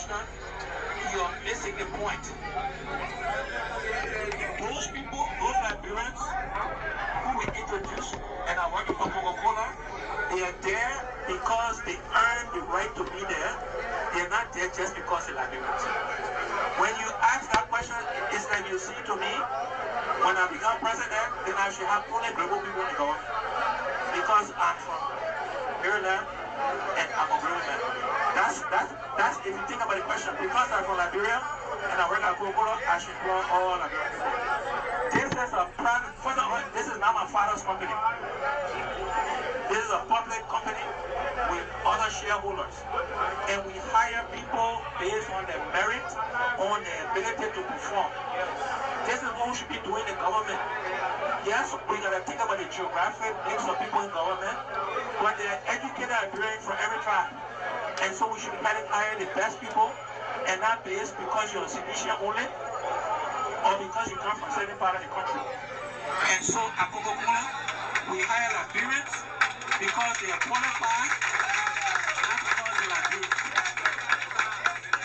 question, you're missing the point. Those people, those Liberians who we introduced and are working for Coca-Cola, they are there because they earned the right to be there. They are not there just because they're Liberians. When you ask that question, it's like you see to me, when I become president, then I should have only global people in the government. Because I'm from Maryland and I'm a real man. That's if you think about the question, because I'm from Liberia and I work at Coca-Cola, I should employ all Liberian people. This is a private, this is not my father's company. This is a public company with other shareholders. And we hire people based on their merit, on their ability to perform. This is what we should be doing in government. Yes, we gotta think about the geographic mix of people in government, but they're educated Liberians from every tribe. And so we should be hiring the best people, and not based because you're a Tunisian only, or because you come from a certain part of the country. And so at Coca-Cola, we hire Liberians because they are qualified, not because they're Liberians.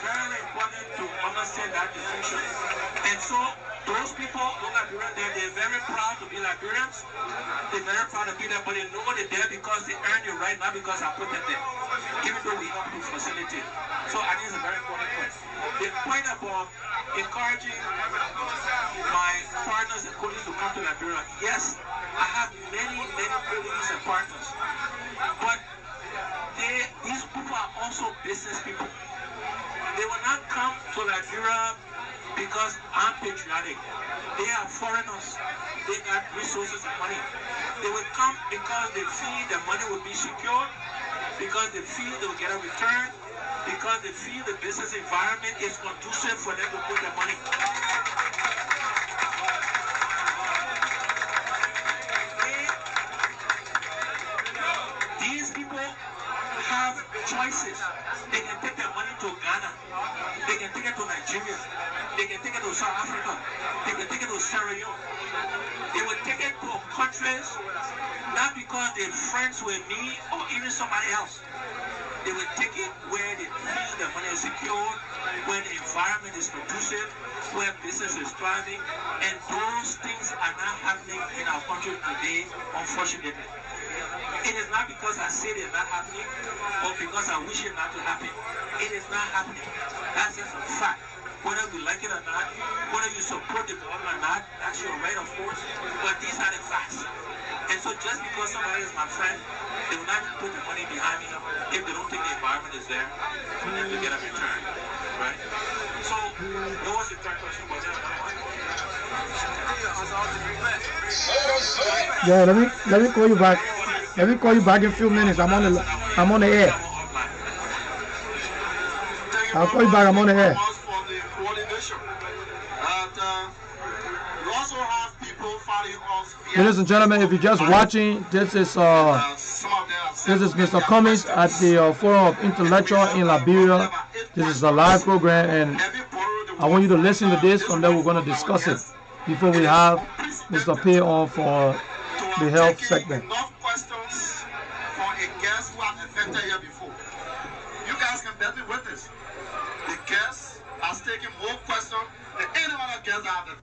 Very important to understand that distinction. And so those people, those Liberians, they're very proud to be Liberians. They're very proud to be there, but they know they're there because they earn the right, not because I put them there. Even though we help to facilitate. So I think it's a very important point. The point about encouraging my partners and colleagues to come to Liberia. Yes, I have many colleagues and partners. But these people are also business people. They will not come to Liberia because I'm patriotic. They are foreigners. They got resources and money. They will come because they feel the money will be secure, because they feel they will get a return, because they feel the business environment is conducive for them to put their money. These people have choices. They can take their money to Ghana. They can take it to Nigeria. They can take it to South Africa. They can take it to Sierra Leone. They will take it to countries not because they're friends with me or even somebody else. They will take it where they feel the money is secure, where the environment is conducive, where business is thriving, and those things are not happening in our country today, unfortunately. It is not because I say they're not happening, or because I wish it not to happen. It is not happening. That's just a fact. Whether we like it or not, whether you support the government or not, that's your right, of course, but these are the facts. And so just because somebody is my friend, they will not put the money behind me if they don't think the environment is there for them to get a return, right? So, what was the third question? Was there another one? Yeah, let me call you back. Let me call you back in a few minutes. I'm on the air. I'll call you back. I'm on the air. Ladies and gentlemen, if you're just watching, this is Mr. Cummings at the Forum of Intellectual in Liberia. This is a live program, and I want you to listen to this, and then we're going to discuss it before we have Mr. Pay on for the health segment. Questions for a guest who has affected here before. You guys can bet me with this. The guest has taken more questions than any other guest I have.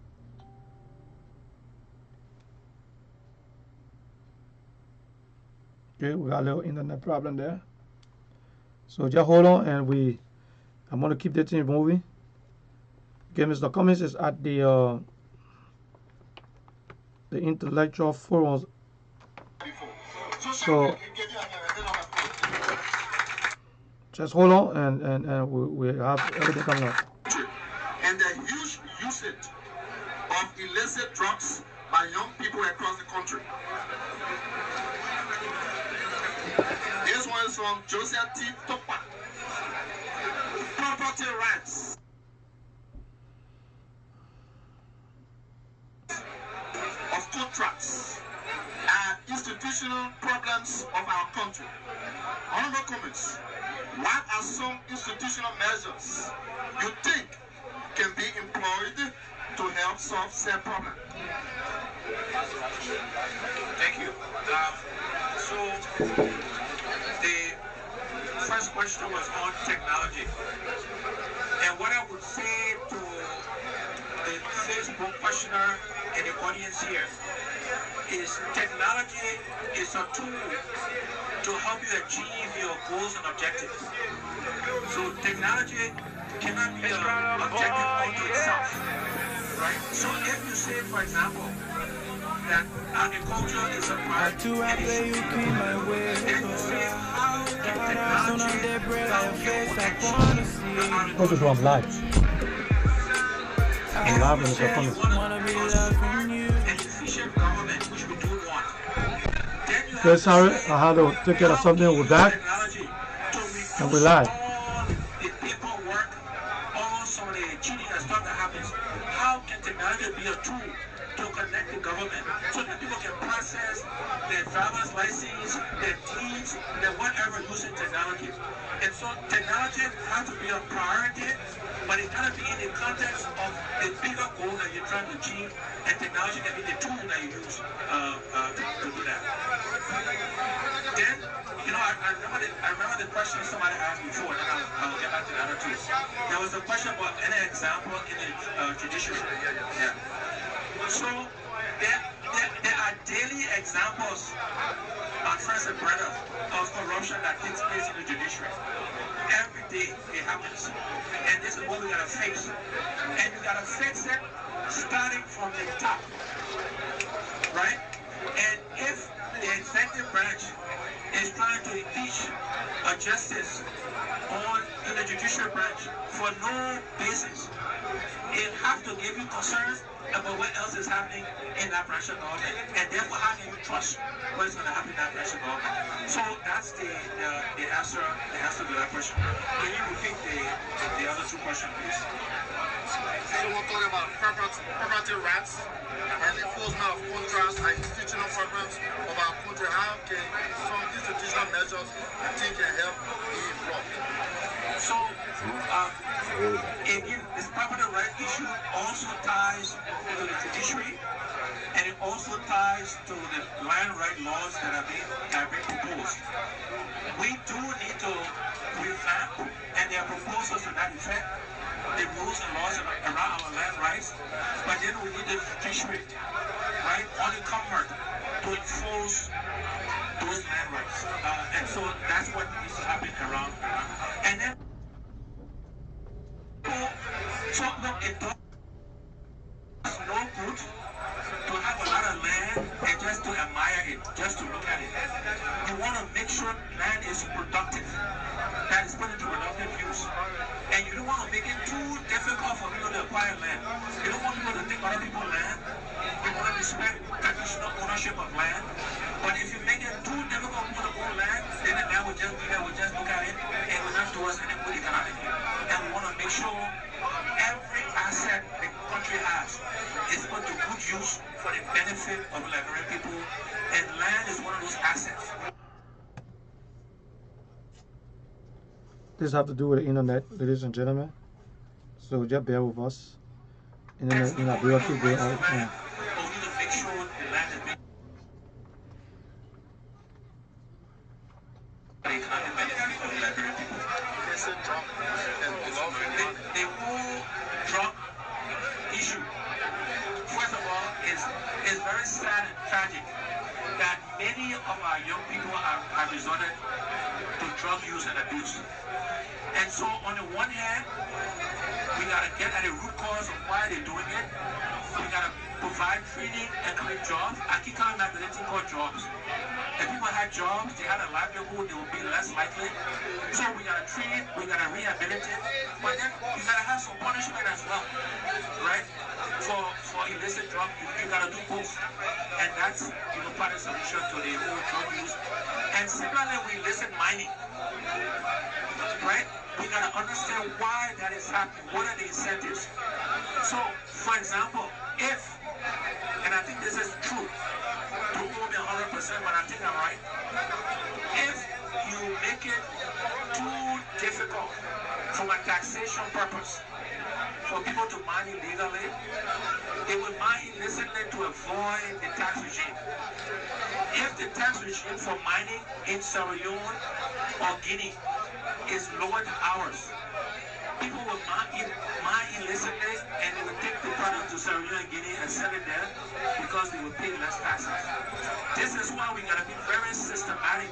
Okay, we got a little internet problem there. So just hold on, and I'm gonna keep the thing moving. Okay, Mr. Cummings is at the intellectual forums. So just hold on, and we have everything coming up. And the huge usage of illicit drugs by young people across the country. This one is from Joseph T. Topa. Property rights of contracts are institutional problems of our country. Honorable comments. What are some institutional measures you think can be employed to help solve said problem? Thank you. So the first question was on technology. And what I would say to the Facebook questioner and the audience here is technology is a tool to help you achieve your goals and objectives. So technology cannot be an objective unto itself, right? So if you say, for example, that agriculture is a priority, then you say, how can technology help you achieve Focus on live. I'm live in the an performance. efficient government, which we do want. Then you Okay, have sorry, to say, I had to take care of something. We're back technology to and we're reduce live. all the paperwork, all some of the cheating and stuff that happens. How can technology be a tool to connect the government so that people can process their driver's license, their deeds, their whatever using technology? And so technology has to be a priority, but it gotta be in the context of the bigger goal that you're trying to achieve, and technology can be the tool that you use to do that. Then, you know, I remember the question somebody asked before, and then I'll get back to the other two. There was a question about any example in the judiciary. Yeah. So there are daily examples, my friends and brothers, of corruption that takes place in the judiciary. Every day it happens. And this is what we gotta fix. And you gotta fix it starting from the top. Right? And if the executive branch is trying to impeach a justice in the judicial branch for no basis, it has to give you concerns about what else is happening in that branch of government, and therefore how can you trust what is going to happen in that branch of government? So that's the answer to that question. Can you repeat the other two questions, please? So we're talking about property rights and enforcement of contracts and institutional programs of our country. How can some institutional measures you think can help be brought? So, again, this property right issue also ties to the judiciary, and it also ties to the land right laws that are being proposed. We do need to revamp, and there are proposals to that effect, the rules and laws around our land rights, but then we need the judiciary, right, on the comfort to enforce those land rights. And so that's what needs to happen around. And then, so look, it does no good to have a lot of land and just to admire it, just to look at it. You want to make sure land is productive, that is put into productive use. And you don't want to make it too difficult for people to acquire land. You don't want people to take other people's land. You want to respect traditional ownership of land. But if you make it too difficult for people to own land, then the land will just be there, we'll just look at it, and will not do us any good economically. And we want to make sure every asset the country has is put to good use for the benefit of Liberian people. And land is one of those assets. This has to do with the internet, ladies and gentlemen. So just bear with us. Internet in Liberia keep going all the time. The whole drug issue, first of all, is very sad and tragic that many of our young people have resorted to drug use and abuse. And so on the one hand, we gotta get at the root cause of why they're doing it. We gotta provide training and create jobs. I keep coming back to the thing called jobs. If people had jobs, they had a livelihood, they would be less likely. So we gotta train, we gotta rehabilitate, but then you gotta have some punishment as well, right? For illicit drug, you gotta do both. And that's, part of the solution to the whole drug use. And similarly with illicit mining, right? We gotta understand why that is happening. What are the incentives? So, for example, if, and I think this is true, don't hold me 100%, but I think I'm right. If you make it too difficult from a taxation purpose for people to mine illegally, they will mine illicitly to avoid the tax regime. If the tax regime for mining in Sierra Leone or Guinea is lower the hours. People will mine illicitly and they will take the product to Sierra Leone and Guinea and sell it there because they will pay less taxes. This is why we gotta be very systematic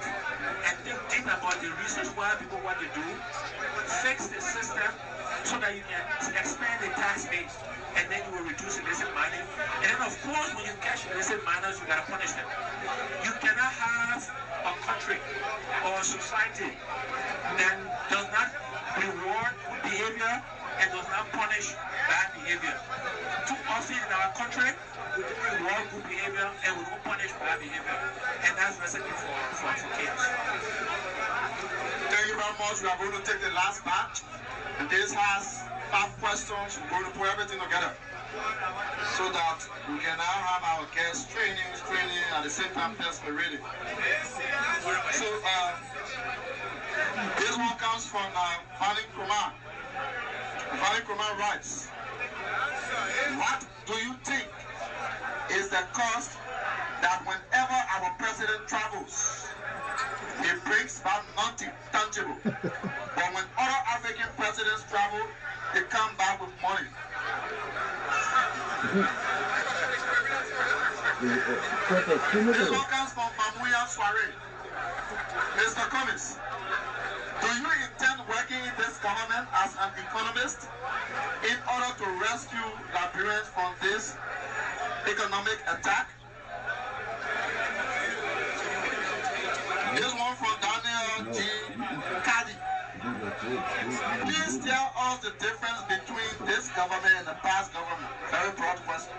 and think deep about the reasons why people want to do, fix the system so that you can expand the tax base and then you will reduce illicit mining. And then of course when you catch illicit miners, you gotta punish them. You cannot have a country or a society that does not reward good behavior and does not punish bad behavior. Too often in our country, we do reward good behavior and we don't punish bad behavior. And that's recipe for chaos. Thank you very much. We are going to take the last batch. And this has 5 questions. We're going to put everything together so that we can now have our guests training at the same time test the reading. So this one comes from Vani Kumar. Vani Kumar writes, what do you think is the cost that whenever our president travels, he brings back nothing tangible, but when other African presidents travel, they come back with money? This one comes from Mamuya Soare. Mr. Cummings, do you intend working in this government as an economist in order to rescue Liberians from this economic attack? This one from Daniel G. Kadi. Please tell us the difference between this government and the past government. Very broad question.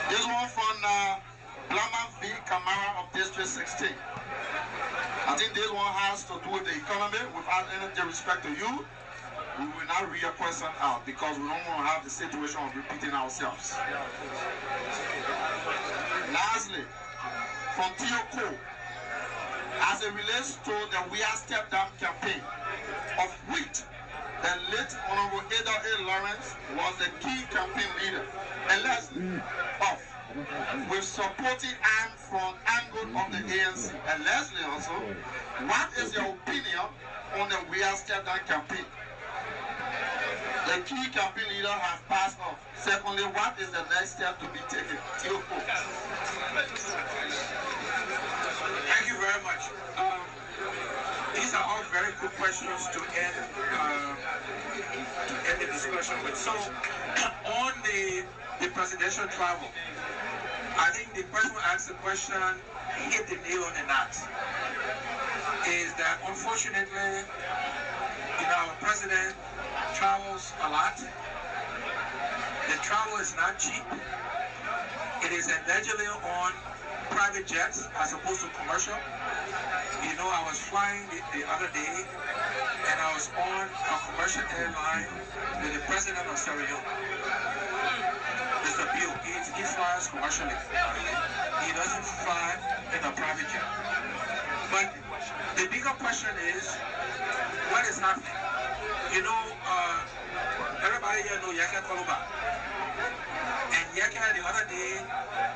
This one from Blama V. Kamara of District 16. I think this one has to do with the economy. Without any disrespect to you, we will not read your question out because we don't want to have the situation of repeating ourselves. Lastly, from Tioko, as it relates to the We Are Step Down campaign, of which the late Honorable Ada A. Lawrence was the key campaign leader, and Leslie of, with supporting arm from angle of the ANC. And Leslie also, what is your opinion on the We Are Step Down campaign? The key campaign leader has passed off. Secondly, what is the next step to be taken? Tioko. Thank you very much. These are all very good questions to end the discussion with. So, on the presidential travel, I think the person who asked the question hit the nail on the nut. Is that unfortunately, our president travels a lot. The travel is not cheap. It is allegedly on private jets as opposed to commercial. I was flying the other day and I was on a commercial airline with the president of Sierra Leone. Mr. Bill, he flies commercially. He doesn't fly in a private jet. But the bigger question is, what is happening? Everybody here know Yaka Koluba. And Yaka the other day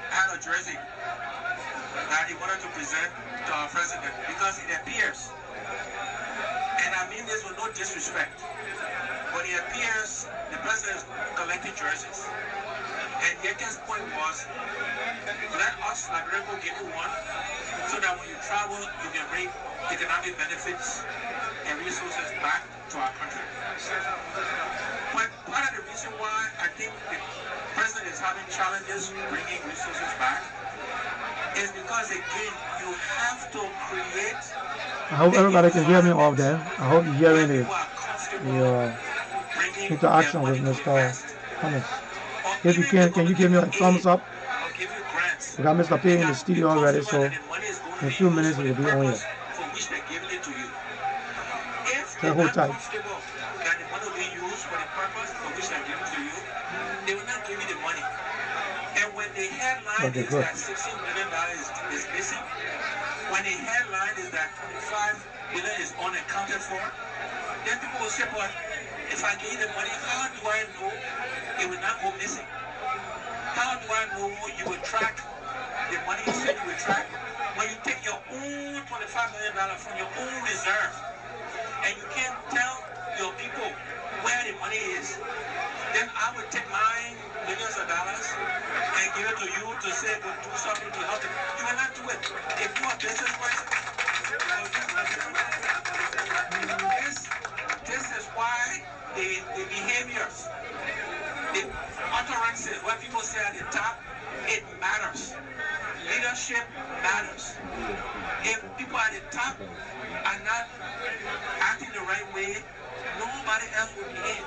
had a jersey that he wanted to present to our president because it appears, and I mean this with no disrespect, but it appears the president is collecting jerseys. And Yaka's point was, let us, Liberia, give you one so that when you travel, you can bring economic benefits and resources back to our country. But part of the reason why I think the president is having challenges bringing resources back is because, again, you have to create... I hope everybody can hear me off there. I hope you're hearing the interaction with Mr. Cummings. If you can you give me a thumbs up? We got Mr. P in the studio already, so in a few minutes we'll be on here. So hold tight. That the money will be used for the purpose for which they're given to you, they will not give you the money. And when the headline is that $16 million is missing, when the headline is that $5 billion is unaccounted for, then people will say, but if I give you the money, how do I know it will not go missing? How do I know you will track the the money you said you would track, when you take your own $25 million from your own reserve, and you can't tell your people where the money is, then I would take my millions of dollars and give it to you to say, go do something to help it. You will not do it. If you are a business person, this is why the behaviors, the utterances, what people say at the top, it matters. Leadership matters. If people at the top are not acting the right way, nobody else will be in.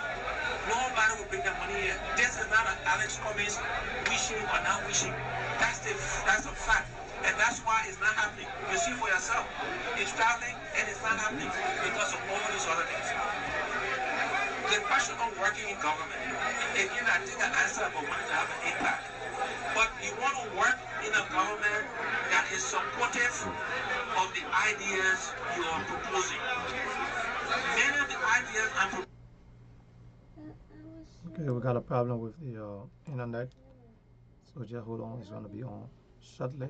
Nobody will bring the money in. This is not an Alex Cummings wishing or not wishing. That's a fact. And that's why it's not happening. You see for yourself. It's traveling and it's not happening because of all these other things. The question of working in government, again, I think I answered about wanting to have an impact. But you want to work in a government that is supportive of the ideas you are proposing. Many of the ideas I'm proposing. Okay, we got a problem with the internet, so just hold on. It's going to be on shortly.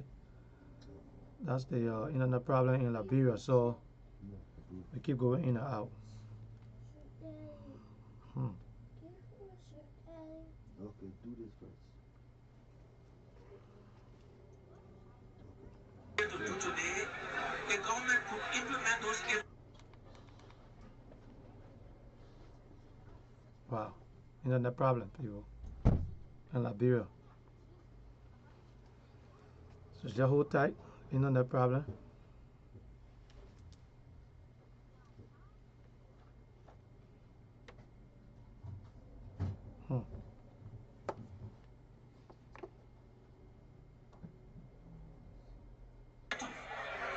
That's the internet problem in Liberia, so we keep going in and out. Okay, do this first. To do today, the government could implement those. Wow, internet problem, people, in Liberia. So just hold tight. Internet problem.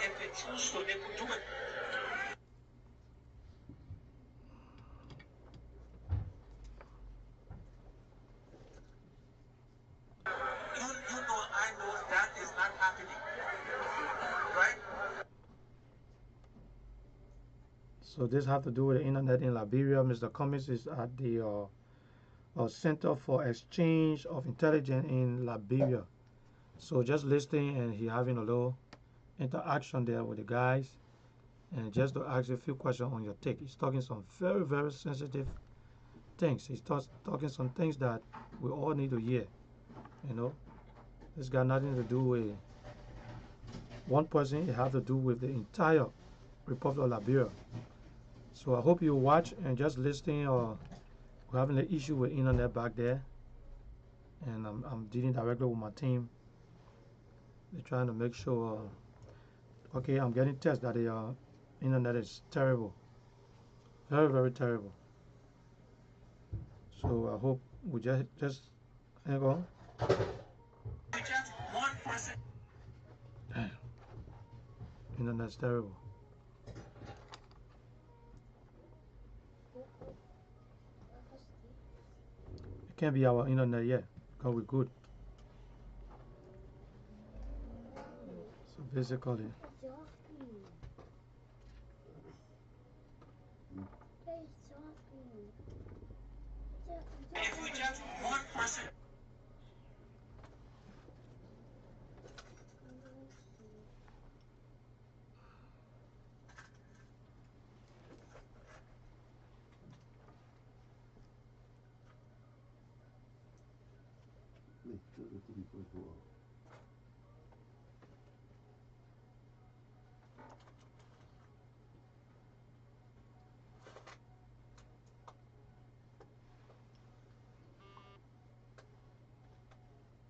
If they choose to, they could do it. You know, I know that is not happening, right? So this have to do with the internet in Liberia. Mr. Cummings is at the Center for Exchange of Intelligence in Liberia. So just listening, and he having a little interaction there with the guys, and just to ask a few questions on your take. He's talking some very, very sensitive things. He's talking some things that we all need to hear. You know, it's got nothing to do with one person. It has to do with the entire Republic of Liberia. So I hope you watch and just listening. We're having an issue with internet back there, and I'm dealing directly with my team. They're trying to make sure. Okay, I'm getting text that the internet is terrible, very, very terrible. So I hope we just hang on. Just one person. Damn, internet's terrible. It can't be our internet yet because we're good. So basically, If we just one person. Wait, do the TV first go off.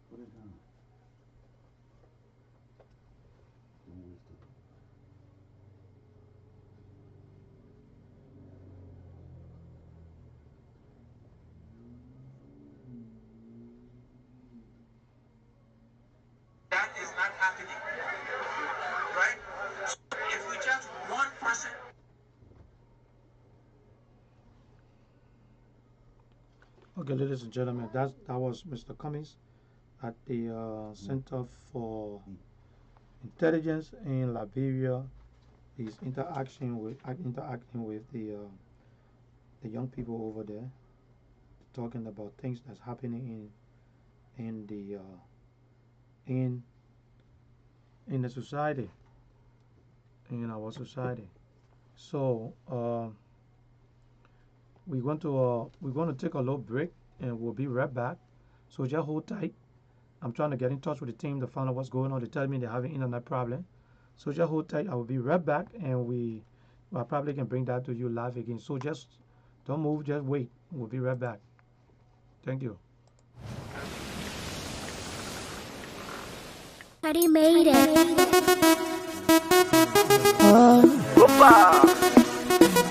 Put it down. Don't waste it. That is not happening, right? If we just one person. okay, ladies and gentlemen, that was Mr. Cummings at the Center for Intelligence in Liberia. He's interacting with the young people over there, talking about things that's happening in in the society, in our society. So we're going to take a little break, and we'll be right back. So just hold tight. I'm trying to get in touch with the team to find out what's going on. They tell me they're having internet problem. So just hold tight. I will be right back, and I probably can bring that to you live again. So just don't move. Just wait. We'll be right back. Thank you. Already made it. Opa!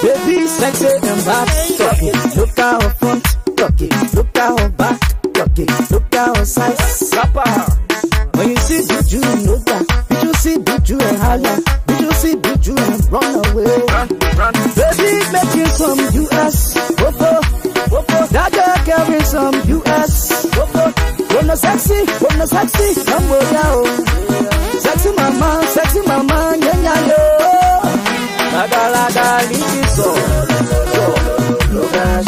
Baby, sexy and back, talk it. Look at her front, talk it. Look at her back, talk it. Look at her size, rapper. When you see Buju, know that. Did you see Buju and holla? Did you see Buju and run away? Run. Baby, making some US. Opo. That girl carrying some US. Opo. Wanna sexy, come over now. Sexy mama, yeah, yo. Laga, liso. Look at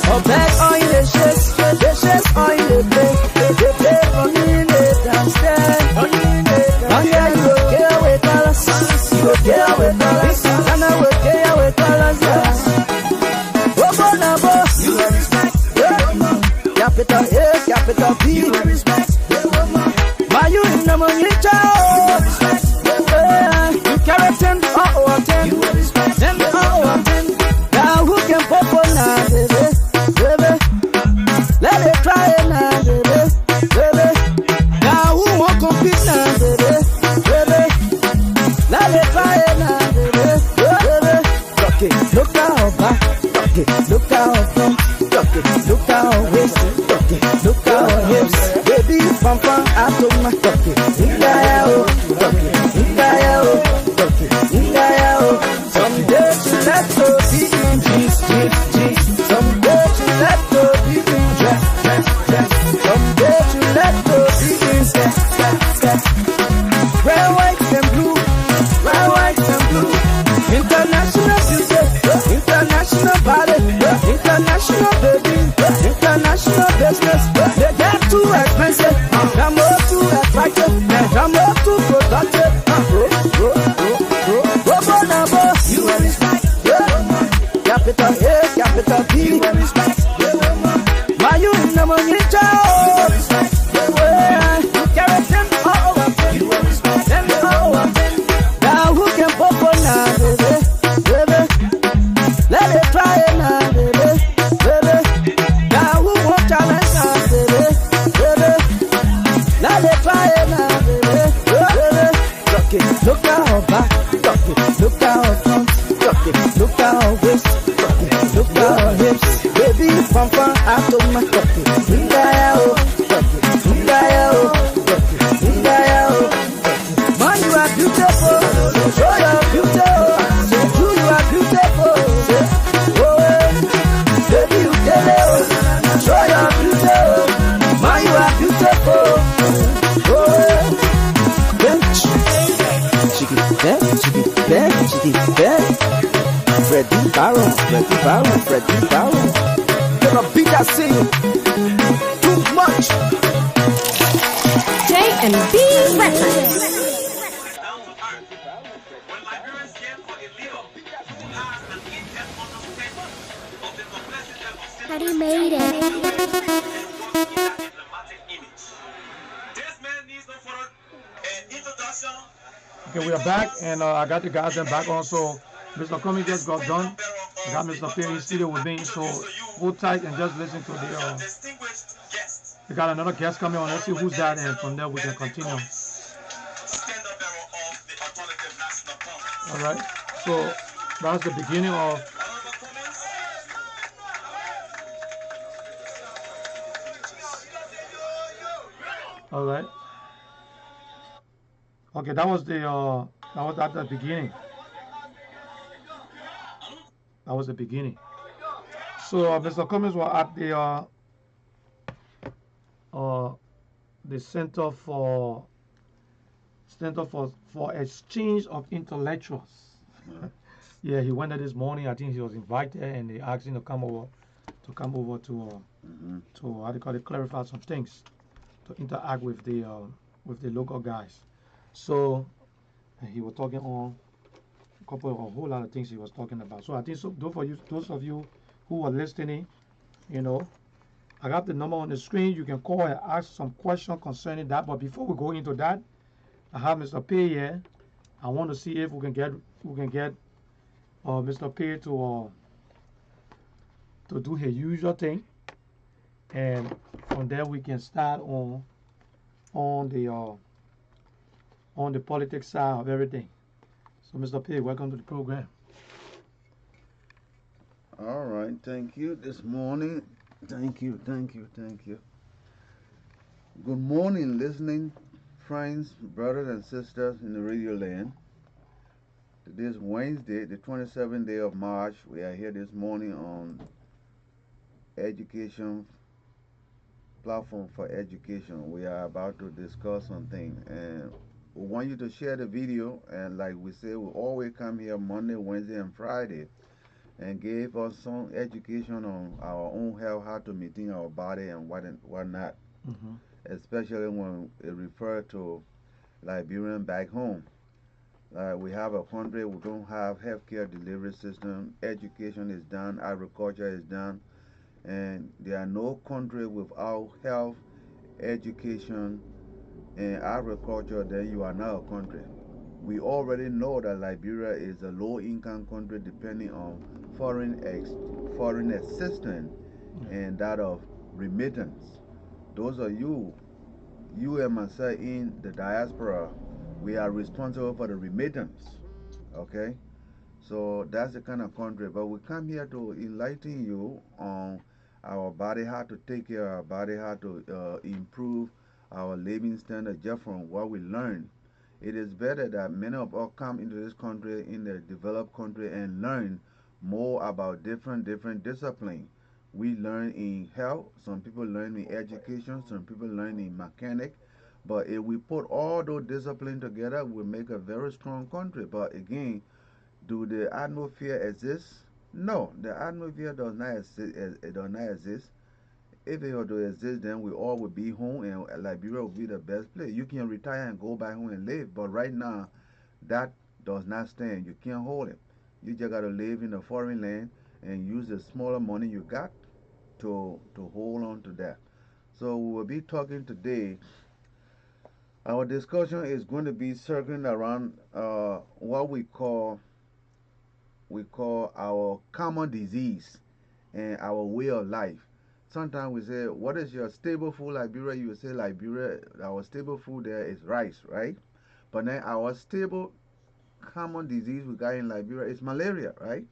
oh, back on the chest on the play. They play for me, they downstairs. Oh yeah, you go get with dollars. And I will get with dollars, yes. You are respect. Capital B. You are respect. Why you in the money, child? You carry 10, oh, 10. You are respect. 10, oh, 10. Now who can pop on now, baby? Let it try it now, baby. Now who won't compete now, baby? Let it try it now, baby. Look at her back. Look at her front, look at her waist, look at her hips. Baby, pam, atoma, someday she let go be in jeans. Someday she let go be in dress. Someday she let go be in skirt. Red, white, and blue. International beauty, international body, international baby, international business. They get too expensive, they're more too attractive, they're more too productive. You are respect. Capital A, capital B. You are respect. Why you in the money, child? You are respect. You carry them all over. You are respect. Them all over. Now who can pop on now, baby? Let it try it now, baby. Now who won't challenge now, baby? Let it try it now, baby. Look at her back, look at her front, look at her waist, look at her hips. Baby, pam, atoma, man, you are beautiful, show your beauty. You are beautiful, baby, you tell it, show your beauty. Man, you are beautiful, Chicky, Freddie Barron. You're a big ass thing. Too much. J&B Records. When Liberians care for a leader who has an in-depth understanding of the complexity of Already made it. diplomatic image. This man needs no further introduction. Okay, we are back, and I got the guys back on. So Mr. Comey just got done. I got Mr. Perry in studio with me. So hold tight and just listen to the. Distinguished guest. We got another guest coming on. Let's see who's that, and from there we can continue. Standard bearer of the alternative national congress. All right. So that's the beginning of. Honorable comments? All right. Okay, that was at the beginning. That was the beginning. So Mr. Cummings was at the Center for Exchange of Intellectuals. Yeah, he went there this morning. I think he was invited, and they asked him to come over Hmm. to how they call it, clarify some things, to interact with the local guys. So he was talking on a whole lot of things he was talking about. So I think so. Those of you who are listening, you know, I got the number on the screen. You can call and ask some question concerning that. But before we go into that, I have Mr. P here. I want to see if we can get Mr. P to do his usual thing, and from there we can start on the uh, on the politics side of everything. So, Mr. P, welcome to the program. All right, thank you this morning. Thank you, thank you, thank you. Good morning, listening friends, brothers, and sisters in the radio land. Today is Wednesday, the 27th day of March. We are here this morning on education platform for education. We are about to discuss something, and we want you to share the video. And like we say, we always come here Monday, Wednesday, and Friday and give us some education on our own health, how to maintain our body, and what not. Mm-hmm. Especially when it refers to Liberian back home. We have a country we don't have healthcare delivery system. Education is done, agriculture is done, and there are no country without health, education, and agriculture. Then you are not a country. We already know that Liberia is a low-income country, depending on foreign assistance and that of remittance. Those are you and myself in the diaspora, we are responsible for the remittance. Okay? So that's the kind of country. But we come here to enlighten you on our body, how to take care of our body, how to improve our living standard just from what we learn. It is better that many of us come into this country, in the developed country, and learn more about different disciplines. We learn in health, some people learn in education, some people learn in mechanic. But if we put all those disciplines together, we make a very strong country. But again, do the atmosphere exist? No, the atmosphere does not exist. It does not exist. If it were to exist, then we all would be home, and Liberia would be the best place. You can retire and go back home and live, but right now, that does not stand. You can't hold it. You just got to live in a foreign land and use the smaller money you got to hold on to that. So we will be talking today. Our discussion is going to be circling around what we call our common disease and our way of life. Sometimes we say, what is your staple food, Liberia? You say Liberia, our staple food there is rice, right? But then our stable common disease we got in Liberia is malaria, right?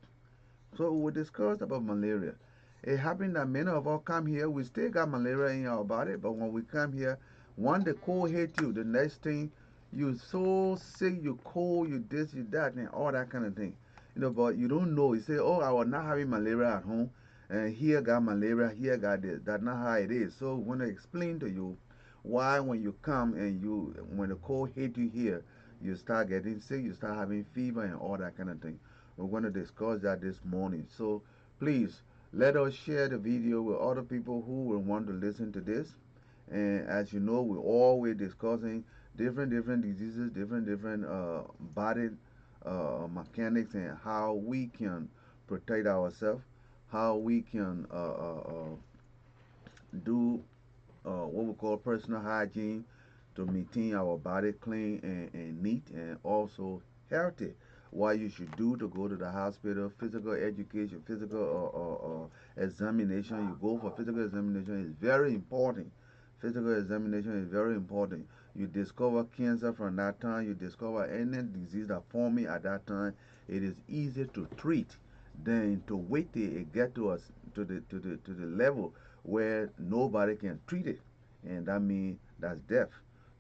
So we discussed about malaria. It happened that many of us come here, we still got malaria in our body, but when we come here, one the cold hit you, the next thing you so sick, you cold, you this, you that, and all that kind of thing. But you don't know. You say, oh, I was not having malaria at home, and here got malaria, here got this. That's not how it is. So we want to explain to you why when you come and when the cold hit you here, you start getting sick, you start having fever and all that kind of thing. We're going to discuss that this morning. So please let us share the video with other people who will want to listen to this. And as you know, we're always discussing different diseases, different body mechanics, and how we can protect ourselves, how we can do what we call personal hygiene to maintain our body clean and neat and also healthy. What you should do to go to the hospital, physical education, physical examination. You go for physical examination is very important. Physical examination is very important. You discover cancer from that time. You discover any disease that forming at that time. It is easy to treat than to wait till it get to us to the level where nobody can treat it, and that means that's death.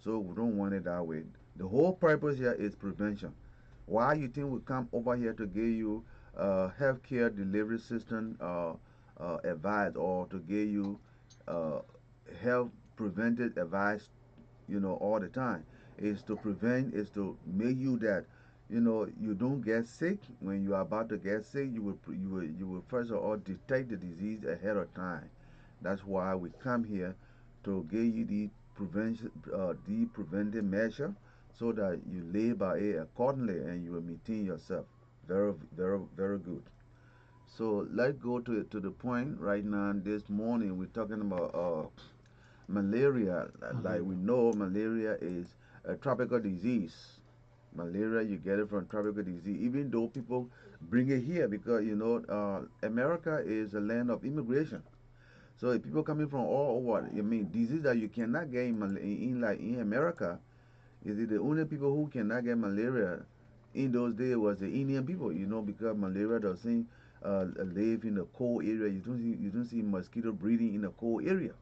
So we don't want it that way. The whole purpose here is prevention. Why you think we come over here to give you healthcare delivery system advice, or to give you uh, health preventive advice, all the time? Is to prevent, is to make you that you know, you don't get sick. When you are about to get sick, you will first of all detect the disease ahead of time. That's why we come here to give you the preventive measure, so that you live by it accordingly and you will maintain yourself. Very, very, very good. So let's go to the point right now. This morning we're talking about malaria. Like we know, malaria is a tropical disease. Malaria, you get it from tropical disease, even though people bring it here because, you know, America is a land of immigration. So if people coming from all over, I mean, disease that you cannot get in like in America, is it the only people who cannot get malaria in those days was the Indian people, you know, because malaria doesn't live in a cold area. You don't see mosquito breeding in a cold area.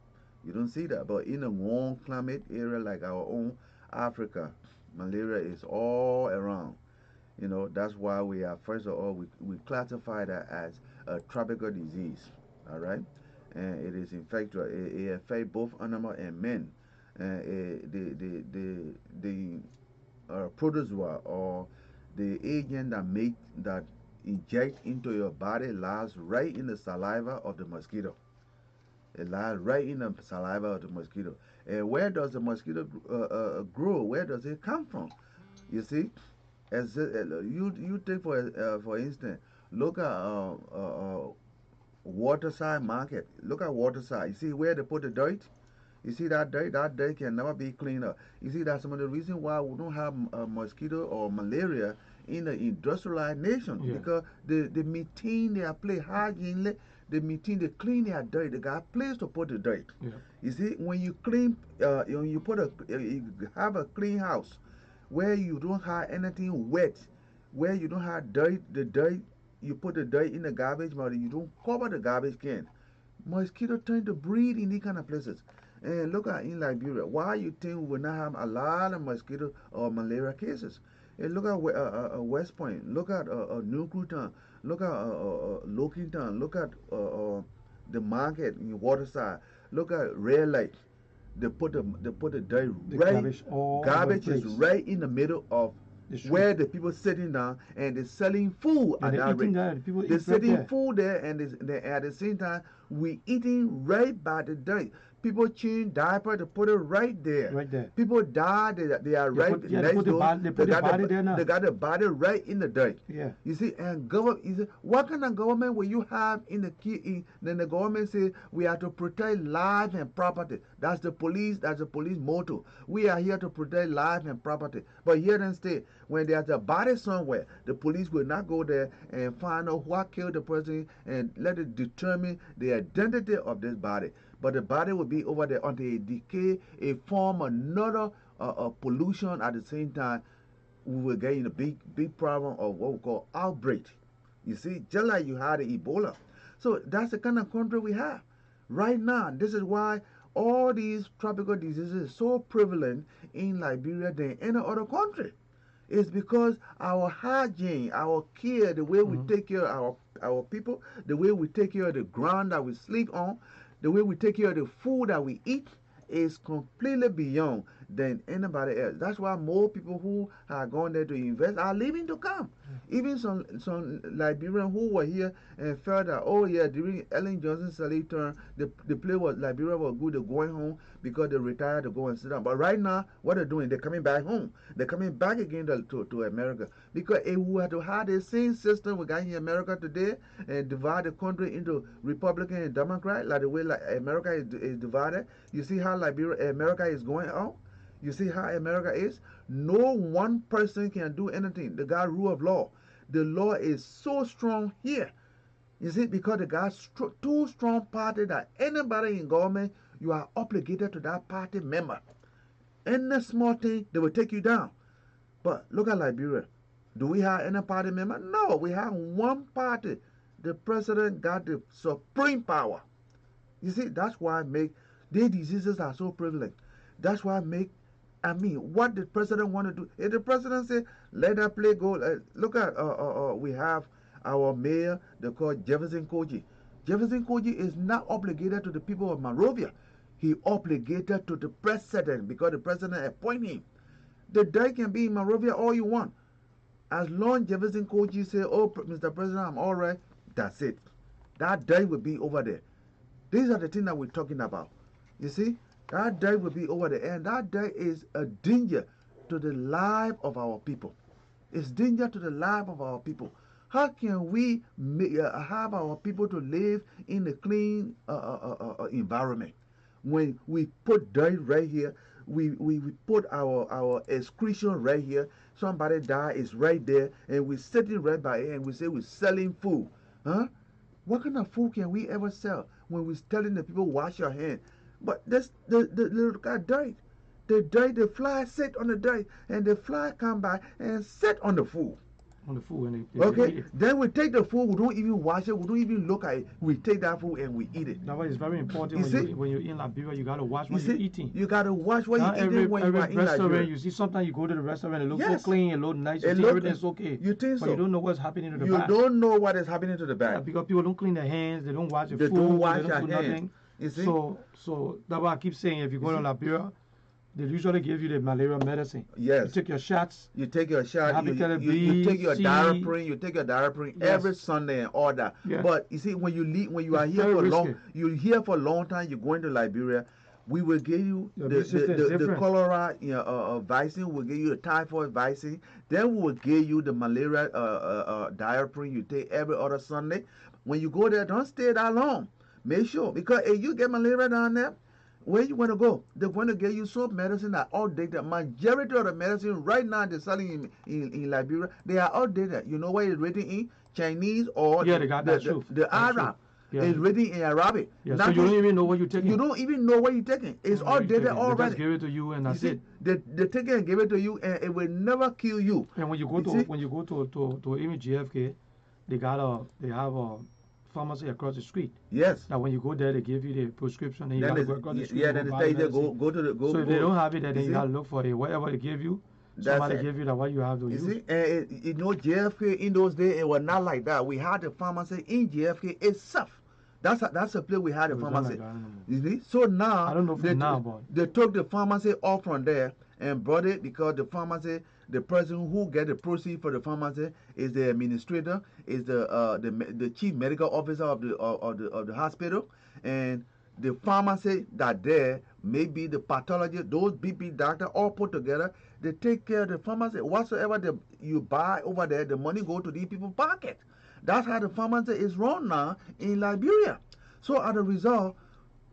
You don't see that. But in a warm climate area like our own Africa, malaria is all around. You know, that's why we are, first of all, we classify that as a tropical disease. All right? And it is infectious. It affects both animal and men. The protozoa, or the agent that inject into your body, lies right in the saliva of the mosquito. It lies right in the saliva of the mosquito. And where does the mosquito grow? Where does it come from? You see, as you take for instance, look at waterside market. Look at waterside. You see where they put the dirt. You see that dirt? That dirt can never be cleaned up. You see, that's some of the reason why we don't have mosquito or malaria in the industrialized nation, because they maintain their place hygiene. They maintain, they clean their dirt. They got a place to put the dirt. You see, when you clean, when you put you have a clean house where you don't have anything wet, where you don't have dirt, the dirt, you put the dirt in the garbage, but you don't cover the garbage can. Mosquito tend to breed in these kind of places. And look at in Liberia, why you think we will not have a lot of mosquito or malaria cases? And look at West Point, look at New Cruton, look at Lockington, look at the market in Waterside, look at Red Light. They put the dirt right. Garbage is right in the middle of where the people sitting down, and they're selling food at that rate. They're selling food there, and at the same time we eating right by the dirt. People change diaper to put it right there. Right there. People die. They are right next door. They got the body right in the dirt. Yeah. You see, and government. What kind of government will you have in the key? Then the government say we have to protect life and property. That's the police. That's the police motto. We are here to protect life and property. But here in state, when there's a body somewhere, the police will not go there and find out what killed the person and let it determine the identity of this body. But the body will be over there until it decay, it form another pollution at the same time. We will get in a big problem of what we call outbreak. You see, just like you had the Ebola. So that's the kind of country we have right now. This is why all these tropical diseases are so prevalent in Liberia than any other country. It's because our hygiene, our care, the way we take care of our people, the way we take care of the ground that we sleep on, the way we take care of the food that we eat is completely beyond than anybody else. That's why more people who are going there to invest are leaving to come. Even some Liberians who were here and felt that, oh yeah, during Ellen Johnson's salary term, the play was Liberia was good, they're going home because they retired to go and sit down. But right now, what they're doing, they're coming back home. They're coming back again to America. Because if we had to have the same system we got in America today and divide the country into Republican and Democrat, like the way America is divided, you see how America is going out? You see how America is? No one person can do anything. The God rule of law. The law is so strong here. You see, because the God too strong party that anybody in government, you are obligated to that party member. Any small thing, they will take you down. But look at Liberia. Do we have any party member? No, we have one party. The president got the supreme power. You see, that's why these diseases are so prevalent. That's why what the president want to do? If the president say, let that play go, look at, we have our mayor, they call Jefferson Koji. Jefferson Koji is not obligated to the people of Monrovia. He obligated to the president because the president appoint him. The guy can be in Monrovia all you want. As long Jefferson Koji say, "Oh, Mr. President, I'm all right," that's it. That day will be over there. These are the things that we're talking about. You see, that day will be over there, and that day is a danger to the life of our people. It's danger to the life of our people. How can we have our people to live in a clean environment when we put dirt right here? We put our excretion right here. Somebody die is right there, and we're sitting right by it, and we say we're selling food. Huh? What kind of food can we ever sell when we're telling the people wash your hands? But this the look at dirt. The dirt, the fly sit on the dirt, and the fly come by and sit on the food. On the food, and Okay, then we take the food, we don't even wash it, we don't even look at it. We take that food and we eat it. That's why it's very important when you're in Liberia, you gotta watch what you're eating. You gotta watch what you're eating when you are in Liberia. You see, sometimes you go to the restaurant, it looks so clean, it looks nice, you think everything's okay. You think so? But you don't know what's happening to the bag. You don't know what is happening to the bag. Yeah, because people don't clean their hands, they don't wash the food, they don't wash do their nothing. Hands. You see? So that's why I keep saying, if you go to Liberia, they usually give you the malaria medicine. Yes. You take your shots. You take your shot. You take your Lrtn. You take your Lrtn every Sunday and all that. Yes. But you see, when you are here for long, you're here for a long time. You're going to Liberia. We will give you the cholera vaccine. We'll give you the typhoid vaccine. Then we will give you the malaria Lrtn. You take every other Sunday. When you go there, don't stay that long. Make sure, because if you get malaria down there, where you want to go? They're going to get you some medicine that are outdated. Majority of the medicine right now they're selling in Liberia, they are outdated. You know what it's written in? Chinese or they got the Arab. It's written in Arabic. Yeah, so you don't even know what you're taking. You don't even know what you're taking. It's outdated already. They just give it to you and that's it. They take it and give it to you, and it will never kill you. And when you go to even GFK, they have a pharmacy across the street. Yes. Now when you go there, they give you the prescription, and you gotta go across the street. Yeah, then they tell you go to the So if they don't have it, then you gotta look for it. Whatever they give you, somebody give you that what you have to use. You see, you know, JFK in those days it was not like that. We had the pharmacy in JFK itself. That's a place we had a pharmacy. You see, so now I don't know but they took the pharmacy off from there and brought it because the pharmacy, the person who get the proceeds for the pharmacy is the administrator, is the chief medical officer of the hospital, and the pharmacy that there maybe the pathologist, those BP doctor all put together, they take care of the pharmacy. Whatsoever you buy over there, the money go to these people's pocket. That's how the pharmacy is run now in Liberia. So as a result,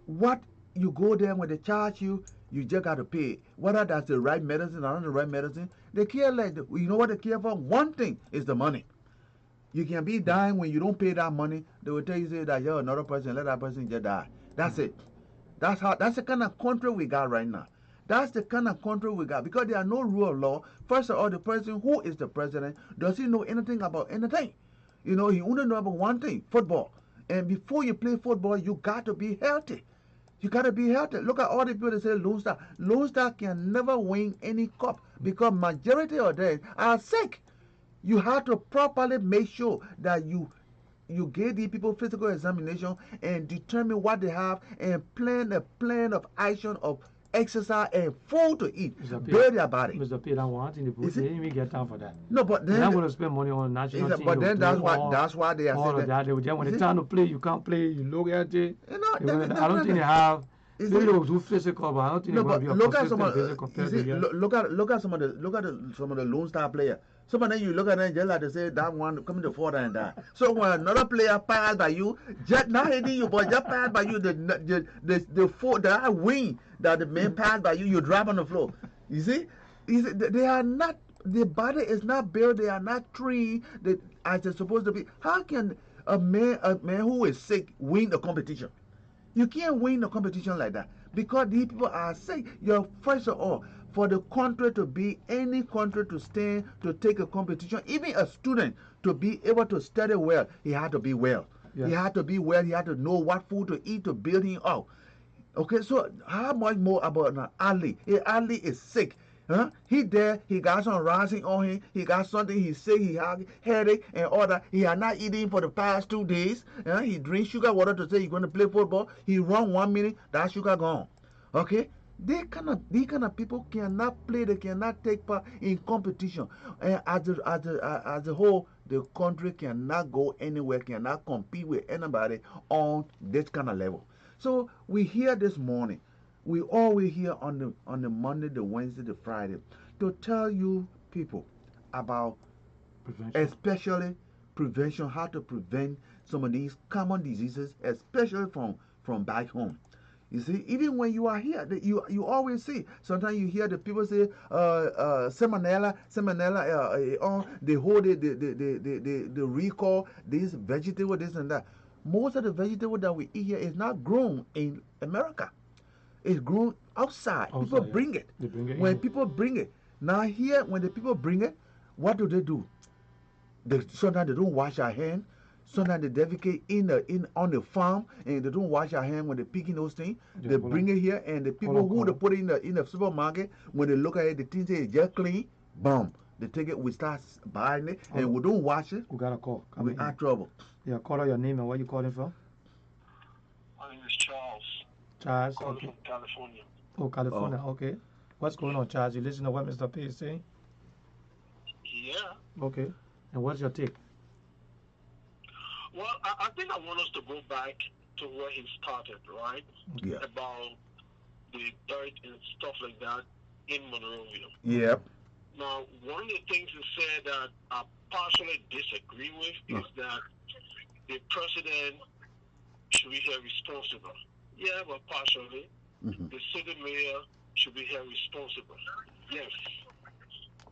what you go there when they charge you, you just got to pay. Whether that's the right medicine or not the right medicine, they care like, you know what they care for? One thing is the money. You can be dying when you don't pay that money. They will tell you say that you're another person, let that person just die. That's it. That's the kind of country we got right now. That's the kind of country we got because there are no rule of law. First of all, the person who is the president, does he know anything about anything? You know, he only know about one thing, football. And before you play football, you got to be healthy. You got to be healthy. Look at all the people that say Lone Star. Lone Star can never win any cup because majority of them are sick. You have to properly make sure that you give the people physical examination and determine what they have and plan a plan of action of exercise and food to eat. Build their body. Mr. Peter, one thing they didn't even get time for that. No, but then they're not going to spend money on national team. But then that's why they are all saying of that. They would just when it's time to play, you can't play. You look at it. You know, I don't think they have. Maybe they will do physical, but I don't think they're going to be a look at some of the Lone Star players. Some of them you look at them just like they say that one coming to further and that. So when another player pass by you, just not hitting you, but just pass by you, the wing that the man passed by you, you drop on the floor. You see, they are not. The body is not built. They are not trained as they're supposed to be. How can a man who is sick win the competition? You can't win a competition like that because these people are sick. You're first of all, for the country to be any country to stand to take a competition, even a student to be able to study well, he had to be well. Yes. He had to be well. He had to know what food to eat to build him up. Okay, so how much more about an athlete? An athlete is sick. Huh? He got some rising on him, he got something, he's sick, he had headache and all that. He had not eaten for the past 2 days. He drinks sugar water to say he's going to play football. He run 1 minute, that sugar gone. Okay? these kind of people cannot play. They cannot take part in competition. And as a whole, the country cannot go anywhere. Cannot compete with anybody on this kind of level. So we hear this morning. We always hear on the Monday, the Wednesday, the Friday, to tell you people about Prevention. especially prevention, how to prevent some of these common diseases, especially from back home. You see, even when you are here, you always see. Sometimes you hear the people say, salmonella, they hold the recall this vegetable, this and that. Most of the vegetable that we eat here is not grown in America. It's grown outside. People Yeah. bring it. They bring it When in. people bring it, now here, when the people bring it, what do? Sometimes they don't wash their hands. Sometimes they defecate in on the farm and they don't wash their hands when they're picking those things. Yeah, They hold bring on. it here and the people on, who hold they on. put it in the supermarket, when they look at it, they think it's just clean. Boom. They take it, we start buying it, Hold and on. we don't wash it. We got a call. We Coming are in. trouble. Yeah, call out your name and where you calling from. My name is Charles, Charles. calling Okay. from California. Oh, California. Okay. What's going on, Charles? You listen to what Mr. P is saying? Yeah. Okay. And what's your take? Well, I think I want us to go back to where he started, right? Yeah. About the dirt and stuff like that in Monrovia. Yep. Now, one of the things he said that I partially disagree with is that the president should be held responsible. Yeah, but partially. Mm-hmm. The city mayor should be held responsible. Yes.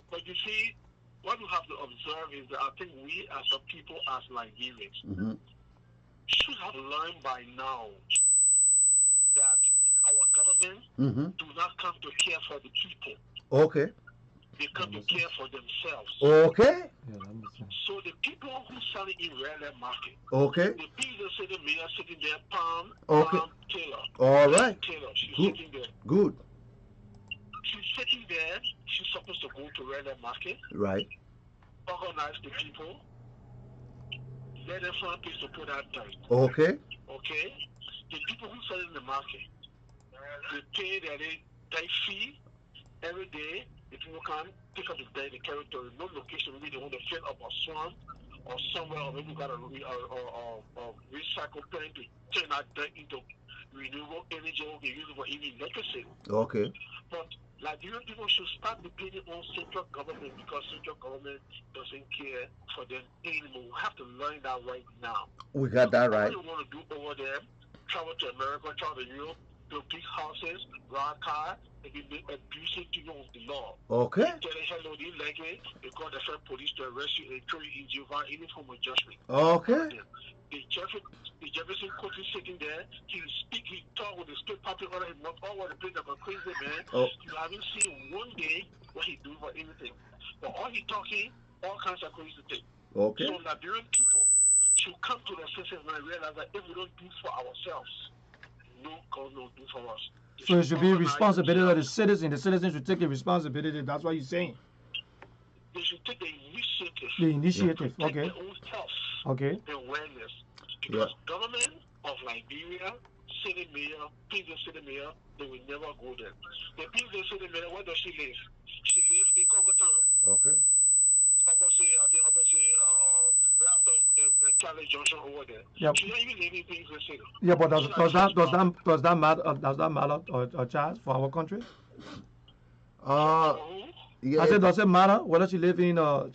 But you see, what we have to observe is that I think we as a people, as Nigerians, Mm-hmm. should have learned by now that our government Mm-hmm. do not come to care for the people. Okay. They come to care for themselves. Okay. Yeah, that makes sense. So the people who sell it in rare market, Okay. the people say the mayor sitting there, Palm Okay. Taylor. All right. Taylor, she's Good. sitting there. Good. She's sitting there. She's supposed to go to rare market, Right. organize the people, let them find a place to put out dirt. Okay. Okay? The people who sell in the market, they pay their dirt fee every day. The people can pick up the dirt, they carry to a remote location. Maybe they want to fill up a swamp or somewhere, or maybe got a recycle plant to turn that dirt into renewable energy or they use it for even electricity. Okay. But Nigerian people should start depending on central government because central government doesn't care for them anymore. We have to learn that right now. We got that right. What we want to do over there, travel to America, travel to Europe, build big houses, ride cars, and be abusive people of the law. Okay. Tell them hello, they like it, they call the federal police to arrest you and throw you in jail without any form of judgment. Okay. The Jefferson coach is sitting there. He speak, he talk with the state public order. He must all over the place like a crazy man. Oh. You haven't seen one day what he do for anything. But all he talking, all kinds of crazy things. Okay. So Liberian people should come to their senses and realize that if we don't do for ourselves, no God will do for us. So it should be responsibility of the citizens. The citizens should take the responsibility. That's what you're saying. They should take the initiative. The initiative. To take Okay. their own health Okay. and awareness. Because government of Liberia, city mayor, Pinzo city mayor, they will never go there. The Pinzo city mayor, where does she live? She lives in Congo Town. Okay. Right after Cali Junction over there. Yep. She don't even live in Pinzo City. Yeah, but does that matter or charge for our country? Yeah. I said, does it matter whether she live in whether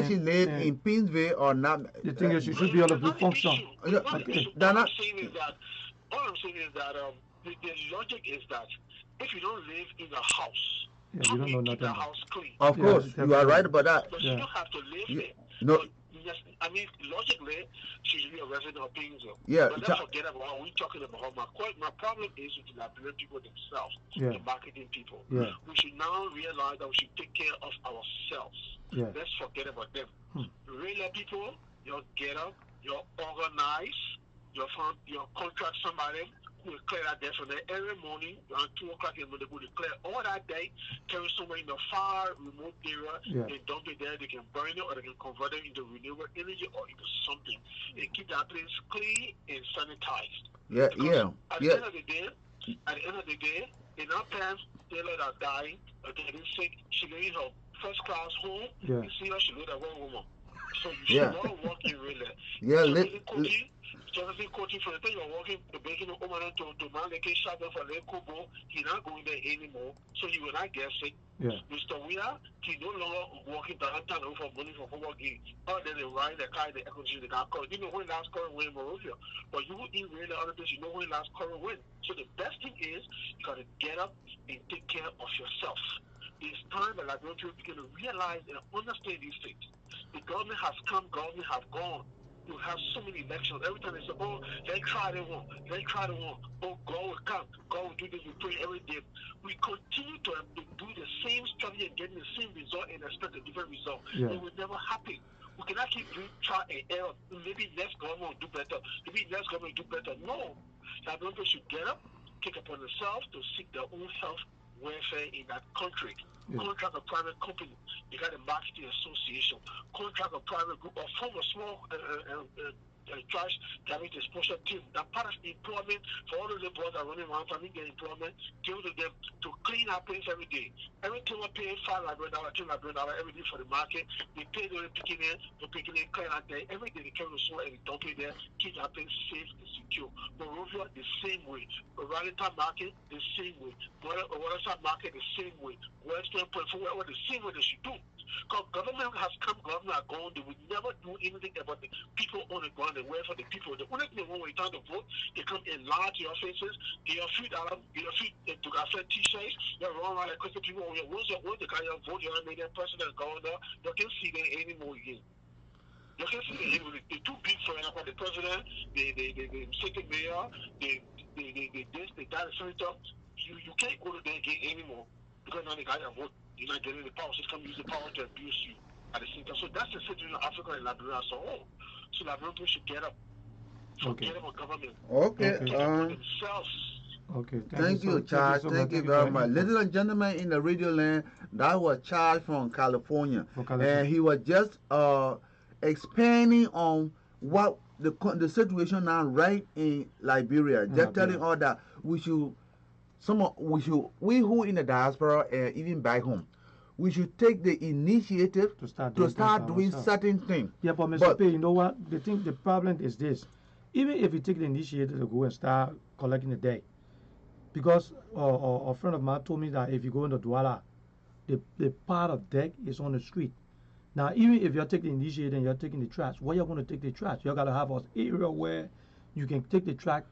she live Yeah. in Pinsville or not. the thing is she should be able to function. Yeah, Okay. All I'm saying is that the logic is that if you don't live in a house, Yeah, how you don't do know you keep the nothing. house clean? Of Yeah, course, you definitely. are right about that. But Yeah. you don't have to live Yeah. there. No. But yes, I mean, logically, she should be a resident of Pinsville. Yeah, But let's forget about what we're talking about. My problem is with the Liberian people themselves, Yeah. the marketing people. Yeah. We should now realize that we should take care of ourselves. Yeah. Let's forget about them. Hmm. Regular people, you get up, you organize, you contract somebody who will clear that day from there every morning around 2 o'clock in the morning. They will clear all that day, carry somewhere in a far remote area, Yeah. and dump it there. They can burn it or they can convert it into renewable energy or into something and keep that place clean and sanitized. Yeah, Because yeah, at the yeah. end of the day, At the end of the day, in our parents, they let her die or getting sick. She live in her first class home. Yeah. You see her, she live at one woman. So you Yeah. should not work in really. Yeah, Jonathan Coaching for the thing you're working the baking of Oman to Maleke Shadow for Lake Kubo, he's not going there anymore, so he will not get sick. Yeah. Mr. Weir, he no longer working downtown for money for football game. Other than ride the car, the acquisition, the car. You know when last current win Morovia, but you in really other things, you know when last current win. So the best thing is you got to get up and take care of yourself. It's time that Liberian people begin to realize and understand these things. The government has come, government have gone. You have so many elections. Every time they say, oh, they try to win. They try to win. Oh, God will come. God will do this. We pray every day. We continue to do the same strategy and getting the same result and expect a different result. Yeah. It will never happen. We cannot keep doing try and error. Maybe next government will do better. Maybe next government will do better. No. That people should get up, take upon themselves to seek their own health welfare in that country. Yeah. Contract a private company. You got a marketing association. Contract a private group or form a small trash garbage disposal team. That part of employment for all of the boys that are running around trying to get employment, give to them to clean our place every day. Everything we pay $5 every day for the market. They pay the picking in, clean out there. Every day they carry the soil and they dump it there, keep our place safe and secure. Moreover, the same way. Ralita market, the same way. Waterside market, the same way. Western Point, the same way they should do. Because government has come, government are gone. They will never do anything about the people on the ground and where for the people. The only thing they want when you time to vote, they come in large your faces, they are feet out, they are feet to get t-shirts, they run around like crazy people. Once they kind of vote, you have made a president governor, you can see them anymore again. You can see them anymore. They're too big for the president, the second mayor, they this, they that, senator. You can't go to them again anymore because now they got a vote. You're not getting the power. So come use the power to abuse you at the same time. So that's the situation of Africa and Liberia as a whole. So Liberian people should get up. Forget about government. Okay. Take it for themselves. Okay. Thank you, Charles. Thank you very much. Ladies and gentlemen in the radio land, that was Charles from California. And he was just expanding on what the situation now right in Liberia. Just telling all that we who in the diaspora and even back home, we should take the initiative to start doing certain things. Yeah, but Mr. P, you know what? The problem is this. Even if you take the initiative to go and start collecting the debt, because a friend of mine told me that if you go into Douala, the part of deck is on the street. Now, even if you're taking the initiative and you're taking the trash, where you're going to take the trash? You got to have an area where you can take the trash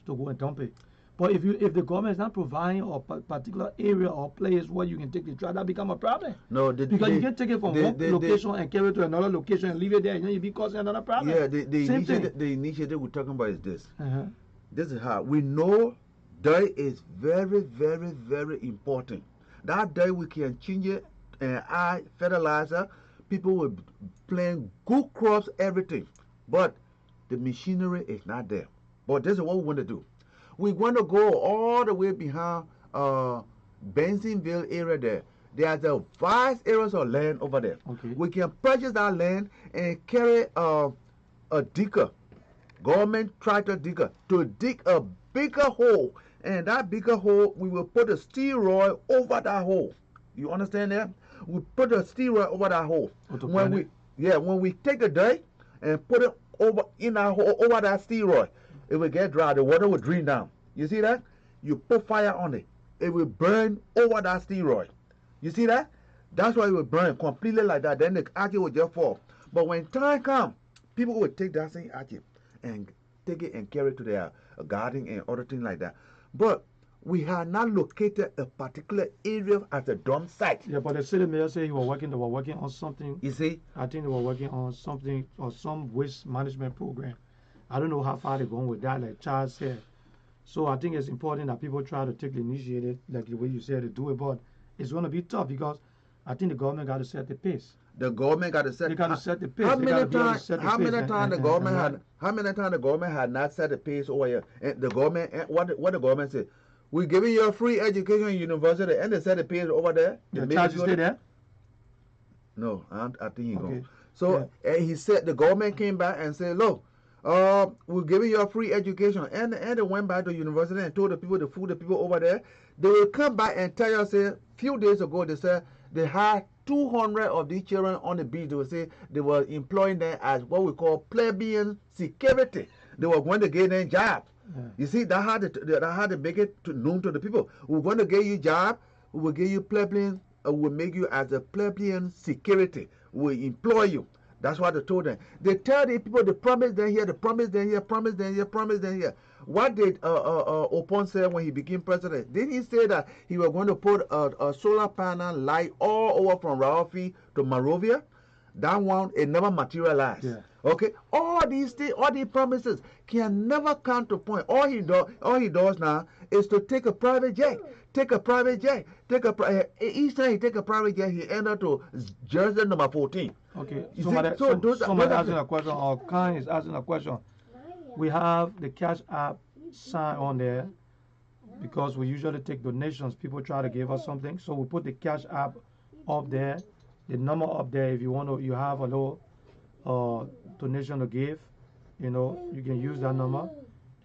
to go and dump it. But if the government is not providing a particular area or place where you can take the trash, that become a problem. No, because you can take it from one location and carry it to another location and leave it there, and then you be causing another problem. Yeah, the initiative we're talking about is this. This is how we know dirt is very, very, very important. That dirt we can change it and add fertilizer. People will plant good crops, everything, but the machinery is not there. But this is what we want to do. We want to go all the way behind Bensonville area there. There's a vast areas of land over there. Okay. We can purchase that land and carry a digger, government tractor digger, to dig a bigger hole. And that bigger hole, we will put a steroid over that hole. You understand that? We put a steroid over that hole. When we take the dirt and put it over in that hole, over that steroid, it will get dry. The water will drain down. You see that? You put fire on it. It will burn over that steroid. You see that? That's why it will burn completely like that. Then the achi will just fall. But when time comes, people will take that same achi and take it and carry it to their garden and other things like that. But we have not located a particular area as a dump site. Yeah, but the city mayor said they were working on something. You see? I think they were working on something or some waste management program. I don't know how far they're going with that, like Charles said. So I think it's important that people try to take the initiative, like the way you said, to do it. But it's going to be tough because I think the government got to set the pace. The government got to set. They got to set the pace. How many times the government had not set the pace over here? And the government, what the government said, we're giving you a free education in university, and they set the pace over there. The charge stay there? No, I think he's gone. So he said the government came back and said, look, we're giving you a free education. And they went back to university and told the people, the food, the people over there, they will come back and tell you, say, few days ago, they said they had 200 of these children on the beach. They will say they were employing them as what we call plebeian security. They were going to get them job. Yeah. You see, that had to make it known to the people. We're going to get you job. We will give you plebeian. We'll make you as a plebeian security. We'll employ you. That's what they told them. They tell the people, they promise them here, they promise them here, promise them here, promise them here. What did Opon say when he became president? Didn't he say that he was going to put a solar panel light all over from Ralphie to Monrovia? That one, it never materialized. Yeah. Okay, all these things, all these promises can never come to point. All he does now is to take a private jet. Take a private jet. Each time he take a private jet, he end up to jersey number 14. Okay, You somebody, see, so those somebody are asking a question, or Khan is asking a question. We have the Cash App sign on there because we usually take donations. People try to give us something, so we put the Cash App up there, the number up there. If you want to, you have a little donation to give, you know, you can use that number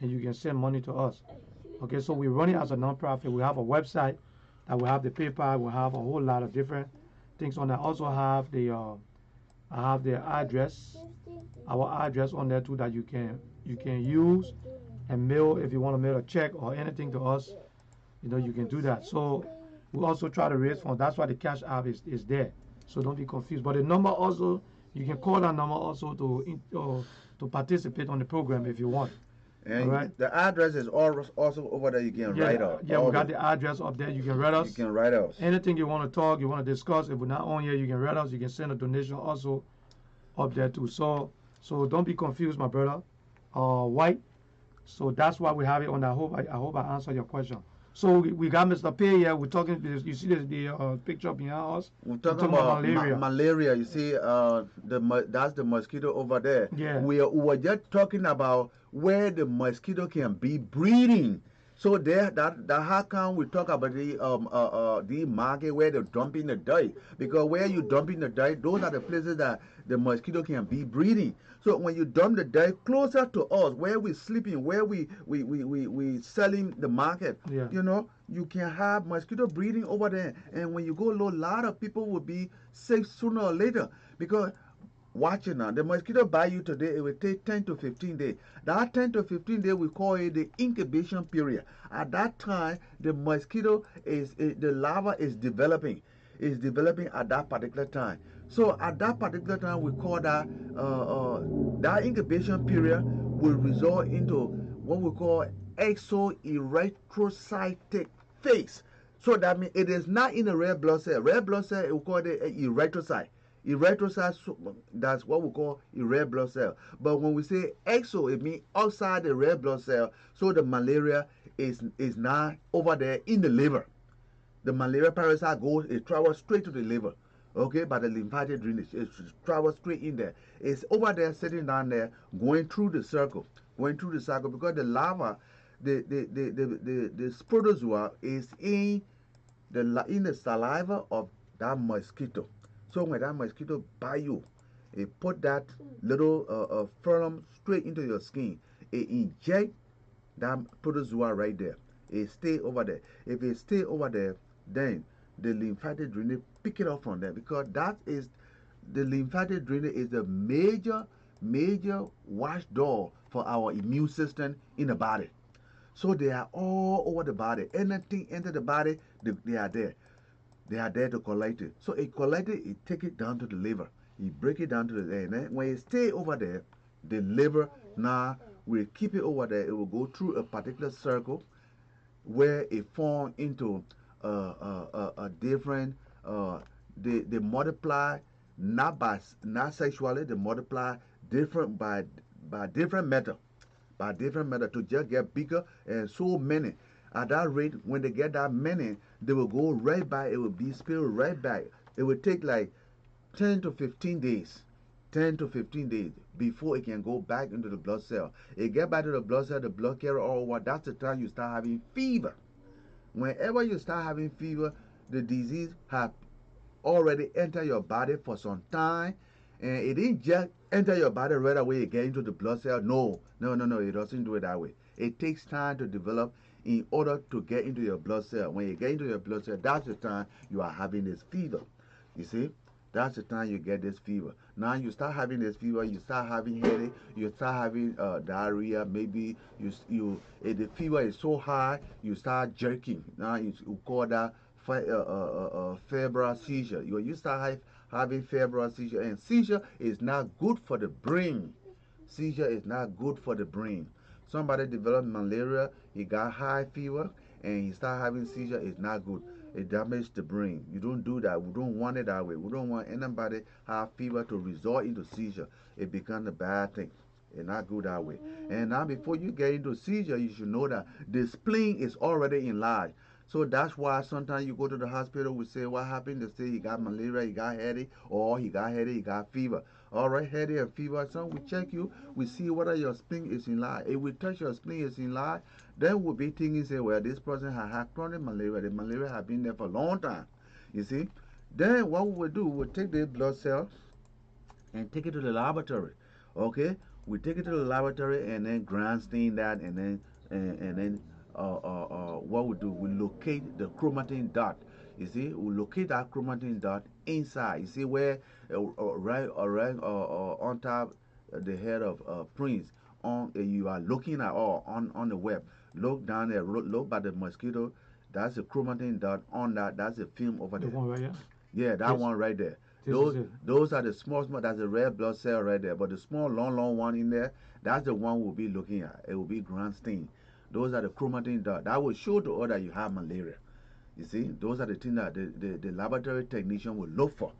and you can send money to us. Okay, so we run it as a non-profit. We have a website that we have the PayPal. We have a whole lot of different things on there. I also have the I have the address, our address on there too, that you can use and mail if you want to mail a check or anything to us. You know, you can do that. So we also try to raise funds. That's why the Cash App is there. So don't be confused. But the number also, you can call that number also to participate on the program if you want. And All right. the address is also over there. You can write us. Yeah, we got the address up there. You can write us. You can write us. Anything you want to talk, you want to discuss, if we're not on here, you can write us. You can send a donation also up there too. So don't be confused, my brother. White. So that's why we have it on. I hope I answered your question. So we got Mr. Pay here. We're talking. You see the picture behind us. We're talking about malaria. Malaria. You see, that's the mosquito over there. Yeah. We were just talking about where the mosquito can be breeding. So there, that how come we talk about the market where they're dumping the dirt? Because where you dumping the dirt, those are the places that the mosquito can be breeding. So when you dump the dirt closer to us, where we sleeping, where we selling the market, Yeah. you know, you can have mosquito breeding over there. And when you go low, a lot of people will be sick sooner or later because. Watch it now. The mosquito bite you today, it will take 10 to 15 days. That 10 to 15 days, we call it the incubation period. At that time, the mosquito the larva is developing. It's developing at that particular time. So at that particular time, we call that that incubation period will result into what we call exoerythrocytic phase. So that means it is not in a red blood cell. Red blood cell, we call it erythrocyte. Erythrocyte, that's what we call a red blood cell. But when we say exo, it means outside the red blood cell. So the malaria is not over there in the liver. The malaria parasite it travels straight to the liver. Okay, by the lymphatic drainage, it travels straight in there. It's over there, sitting down there, going through the circle, because the larva, the protozoa is in the saliva of that mosquito. So when that mosquito bite you, it put that little film straight into your skin. It inject that protozoa right there. It stay over there. If it stay over there, then the lymphatic drainage pick it up from there, because that is the lymphatic drainage is the major watchdog for our immune system in the body. So they are all over the body. Anything enter the body, they are there. They are there to collect it. So it collect it, it take it down to the liver. You break it down to the liver. And when it stay over there, the liver now will keep it over there. It will go through a particular circle where it form into a different. They multiply not sexually. They multiply different by different method. By different method to just get bigger, and so many. At that rate, when they get that many, they will go right back. It will be spilled right back. It will take like 10 to 15 days. 10 to 15 days before it can go back into the blood cell. It get back to the blood cell, the blood carrier all over. That's the time you start having fever. Whenever you start having fever, the disease have already entered your body for some time, and it didn't just enter your body right away, get into the blood cell. No, it doesn't do it that way. It takes time to develop in order to get into your blood cell. When you get into your blood cell, that's the time you are having this fever. You see, that's the time you get this fever. Now you start having this fever, you start having headache, you start having diarrhea. Maybe if the fever is so high, you start jerking. Now you call that febrile seizure. You start having febrile seizure, and seizure is not good for the brain. Seizure is not good for the brain. Somebody developed malaria, he got high fever, and he start having seizure. It's not good. It damages the brain. You don't do that. We don't want it that way. We don't want anybody have fever to result into seizure. It becomes a bad thing. It's not good that way. And now before you get into seizure, you should know that the spleen is already enlarged. So that's why sometimes you go to the hospital, we say, what happened? They say he got malaria, he got headache, or he got headache, he got fever. All right, headache and fever. So we check you, we see whether your spleen is enlarged. If we touch your spleen is enlarged, then we'll be thinking, say, well, this person has had chronic malaria. The malaria has been there for a long time. You see? Then what we will do, we'll take the blood cell and take it to the laboratory. Okay? We take it to the laboratory and then ground stain that, and then what we do, we locate the chromatin dot. You see, we locate that chromatin dot inside. You see where right on top the head of Prince. On you are looking at all on the web. Look down there. Look by the mosquito. That's the chromatin dot on that. That's the film over there. The one right here? Yeah, that one right there. Those are the small. That's the red blood cell right there. But the small, long one in there, that's the one we'll be looking at. It will be ground stain. Those are the chromatin dot. That will show to us that you have malaria. You see, those are the things that the laboratory technician will look for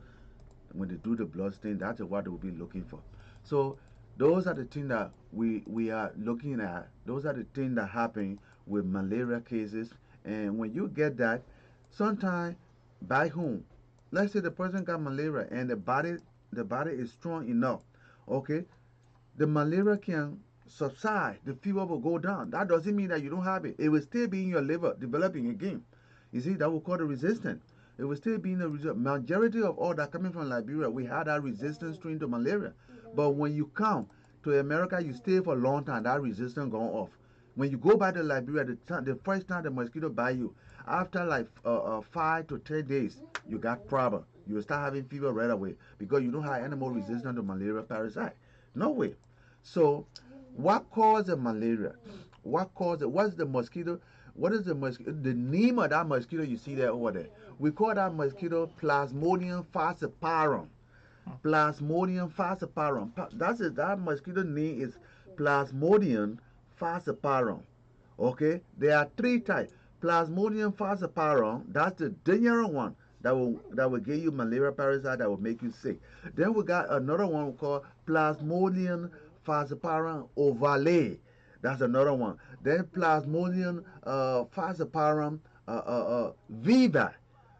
when they do the blood stain. That's what they will be looking for. So those are the things that we are looking at. Those are the things that happen with malaria cases. And when you get that, sometimes back home, let's say the person got malaria and the body is strong enough, okay, the malaria can subside, the fever will go down. That doesn't mean that you don't have it. It will still be in your liver developing again. You see, that will call the resistance. It will still be in the resistance. Majority of all that coming from Liberia, we had that resistance strain to malaria. But when you come to America, you stay for a long time, that resistance gone off. When you go back to Liberia, the first time the mosquito bite you, after like 5 to 10 days, you got problem. You will start having fever right away because you don't have any more resistance to malaria parasite. No way. So what causes malaria? What causes it? What's the mosquito? What is the mosquito? The name of that mosquito you see there over there. We call that mosquito Plasmodium falciparum. Plasmodium falciparum. That mosquito name is Plasmodium falciparum. Okay? There are 3 types. Plasmodium falciparum, that's the dangerous one that will give you malaria parasite that will make you sick. Then we got another one called Plasmodium falciparum ovale. That's another one. Then Plasmodium falciparum viva.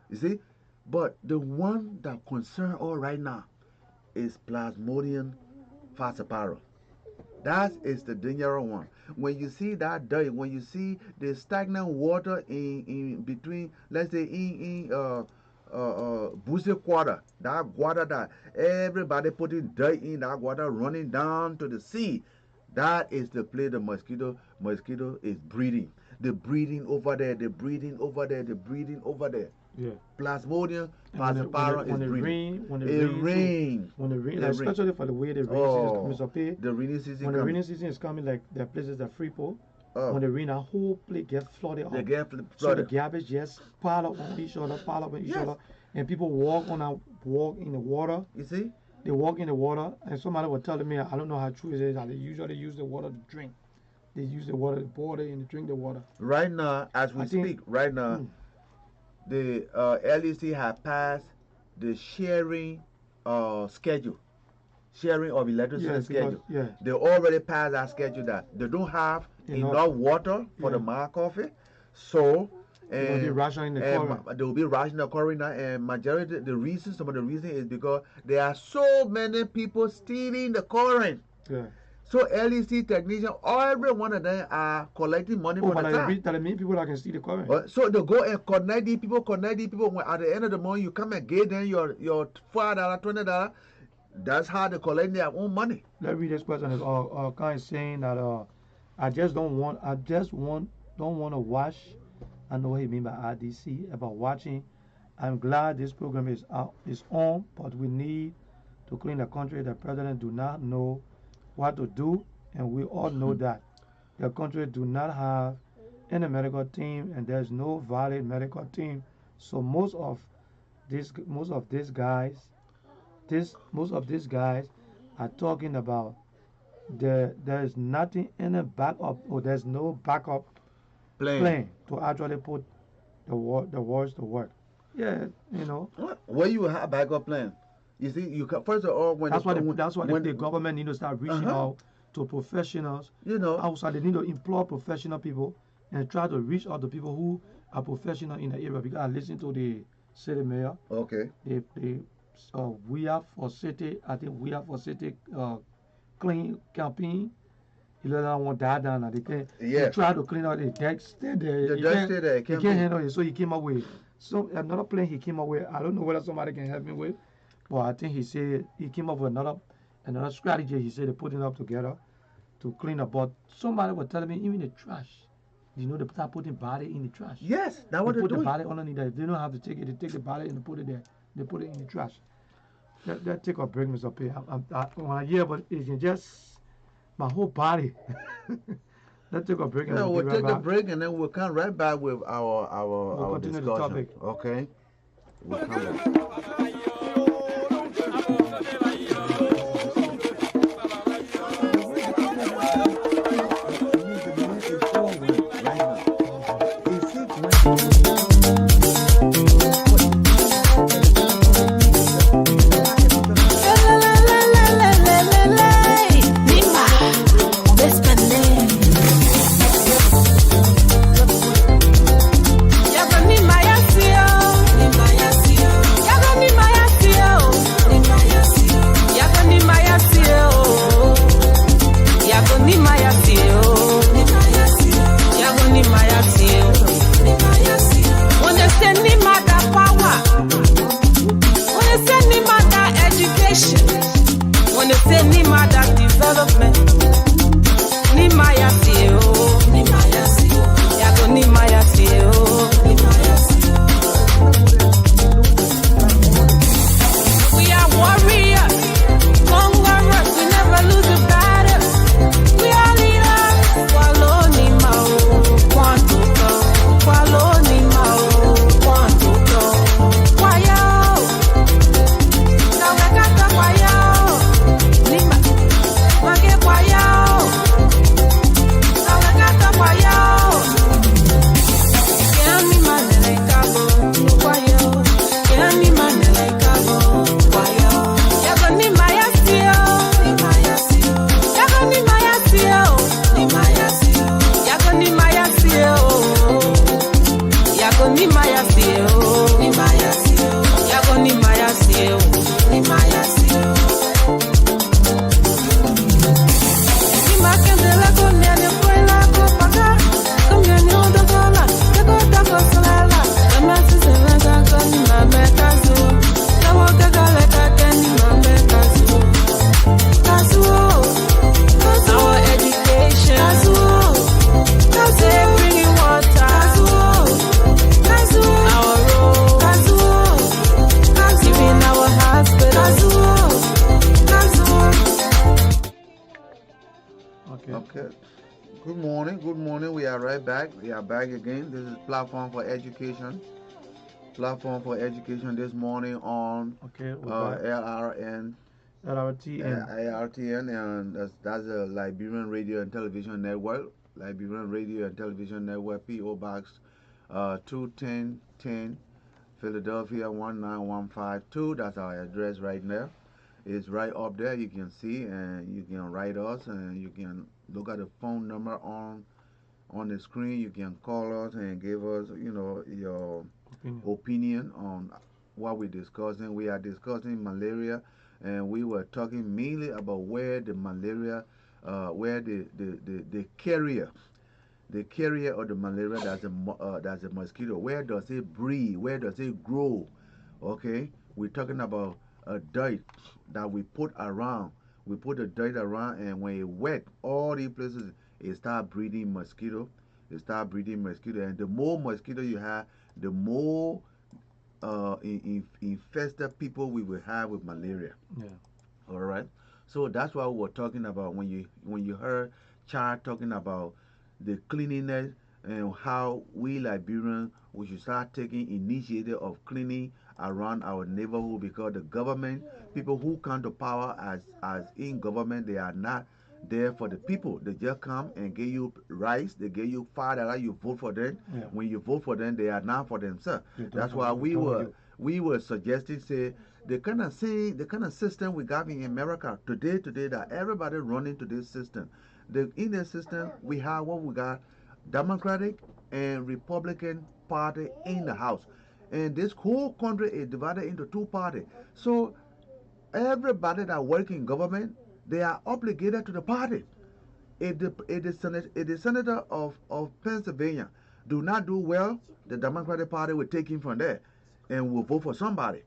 You see? But the one that concerns all right now is Plasmodium falciparum. That is the dangerous one. When you see that dirt, when you see the stagnant water in between, let's say in Busse Quarter, that water that everybody putting dirt in, that water running down to the sea, that is the place the mosquito is breeding. The breeding over there, the breeding over there, the breeding over there. Yeah. Plasmodium falciparum is breeding. When it rains, especially for the way the rain season is coming up here. The rainy season. When the rainy season is coming, like there are places that freeport. When the rain, a whole place gets flooded out. They get flooded. So the garbage just pile up on each other, and people walk in the water. You see? They walk in the water, and somebody was telling me, I don't know how true it is, that they usually use the water to drink. They use the water to boil it and to drink the water. Right now, as we speak, right now, the LEC have passed the sharing schedule, sharing of electricity schedule. They already passed that schedule that they don't have enough water for the mark of it. So they will be rationing the current. They will be rationing the current, and majority some of the reason is because there are so many people stealing the current. Yeah. So LEC technicians, every one of them are collecting money for the time. That means people that can see the current. So they go and connect these people. When at the end of the month you come and get them your $5, $20, That's how they collect their own money. Let's read this question. Kind of saying that I just don't want to watch. I know what he mean by IDC about watching. I'm glad this program is on, but we need to clean the country. The president do not know what to do, and we all know that the country do not have any medical team, and there's no valid medical team. So most of these guys, most of these guys are talking about there's nothing in a backup, or there's no backup plan to actually put the wars to work. Yeah, you know. Where you have backup plan? You see, first of all, That's why the government need to start reaching out to professionals. You know, outside they need to employ professional people and try to reach out to people who are professional in the area. Because I listen to the city mayor. Okay. We have for city. I think we have for city clean campaign. He let that one die down. Now they try to clean out the deck. Stay there. The deck stay there. He can't handle it, so he came up with another plan. He came up with. I don't know whether somebody can help me with, but I think he said he came up with another strategy. He said they put it up together to clean up. But somebody was telling me even the trash. You know, they start putting body in the trash. Yes, that's what they put doing. The body underneath there. They don't have to take it. They take the body and they put it there. They put it in the trash. That take a break, Mr. P. When I hear, but it can just my whole body. Let's take a break. Yeah, we'll take a break and then we'll come right back with our continue discussion. the topic. Okay. We'll come back. We are back again. This is Platform for Education. Platform for Education this morning on LRN. And that's the Liberian Radio and Television Network. Liberian Radio and Television Network, P.O. Box 21010, Philadelphia 19152. That's our address right now. It's right up there. You can see, and you can write us, and you can look at the phone number on the screen. You can call us and give us, your opinion on what we're discussing. We are discussing malaria, and we were talking mainly about where the malaria, where the carrier of the malaria, that's a mosquito. Where does it breed? Where does it grow? Okay, we're talking about a dirt that we put around. We put the dirt around, and when it wet, all these places it start breeding mosquito. It start breeding mosquito, and the more mosquito you have, the more infested people we will have with malaria. Yeah. All right. So that's what we were talking about when you heard Chad talking about the cleanliness and how we Liberians we should start taking initiative of cleaning around our neighborhood, because the government, people who come to power as in government, they are not there for the people. They just come and give you rice, they give you $5, you vote for them. Yeah. When you vote for them, they are not for themselves. That's why you. we were suggesting, say, the kind of system we got in America today that everybody running to this system. In the system we have what we got, Democratic and Republican party in the House, and this whole country is divided into two parties. So everybody that work in government, they are obligated to the party. If the senator of Pennsylvania do not do well, the Democratic Party will take him from there and will vote for somebody.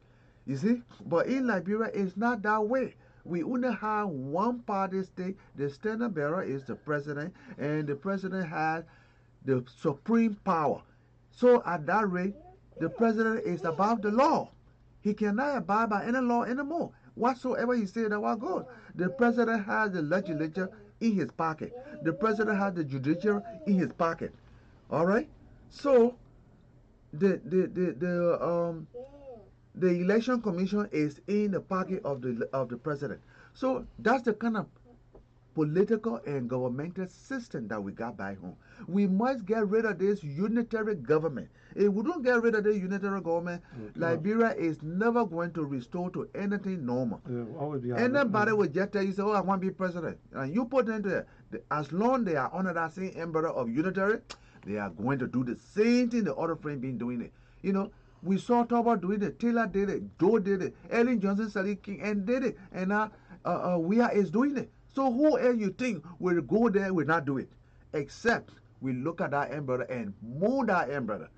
You see? But in Liberia, it's not that way. We only have one party state. The standard bearer is the president, and the president has the supreme power. So at that rate, the president is above the law. He cannot abide by any law anymore. Whatsoever he said, that was good. The president has the legislature in his pocket. The president has the judiciary in his pocket. All right. So the election commission is in the pocket of the president. So that's the kind of political and governmental system that we got back home. We must get rid of this unitary government. If we don't get rid of the unitary government, Liberia is never going to restore to anything normal. Anybody will just tell you, say, oh, I want to be president. And you put them there. As long as they are under that same umbrella of unitary, they are going to do the same thing the other friend been doing it. You know, we saw Toba doing it, Taylor did it, Joe did it, Ellen Johnson, Sally King, and did it. And now we is doing it. So who else you think will go there will not do it? Except we look at that umbrella and move that umbrella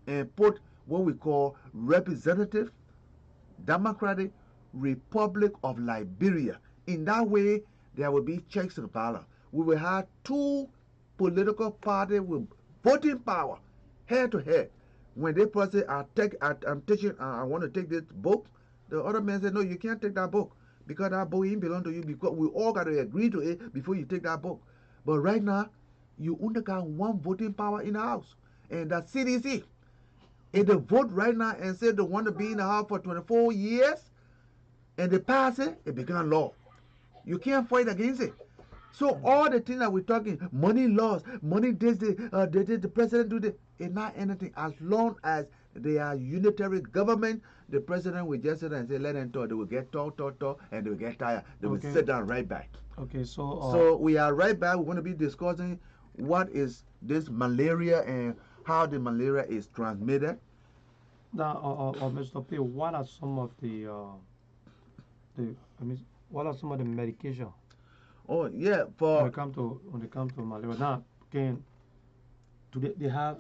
and put what we call Representative Democratic Republic of Liberia. In that way, there will be checks and balance. We will have two political parties with voting power, head to head. When they person I want to take this book, the other man said, no, you can't take that book, because that book ain't belong to you, because we all got to agree to it before you take that book. But right now, you only got one voting power in the house, and that's CDC. If they vote right now and say they want to be in the house for 24 years, and they pass it, it becomes law. You can't fight against it. So all the things that we're talking, money loss, money this, the president do this, it's not anything. As long as they are unitary government, the president will just sit and say, let them talk. They will get talk, and they will get tired. They will sit down right back. Okay, so we are right back. We're going to be discussing what is this malaria and how the malaria is transmitted. Now, Mr. P, what are some of what are some of the medication? Oh yeah, when it comes to malaria. Now, do they have,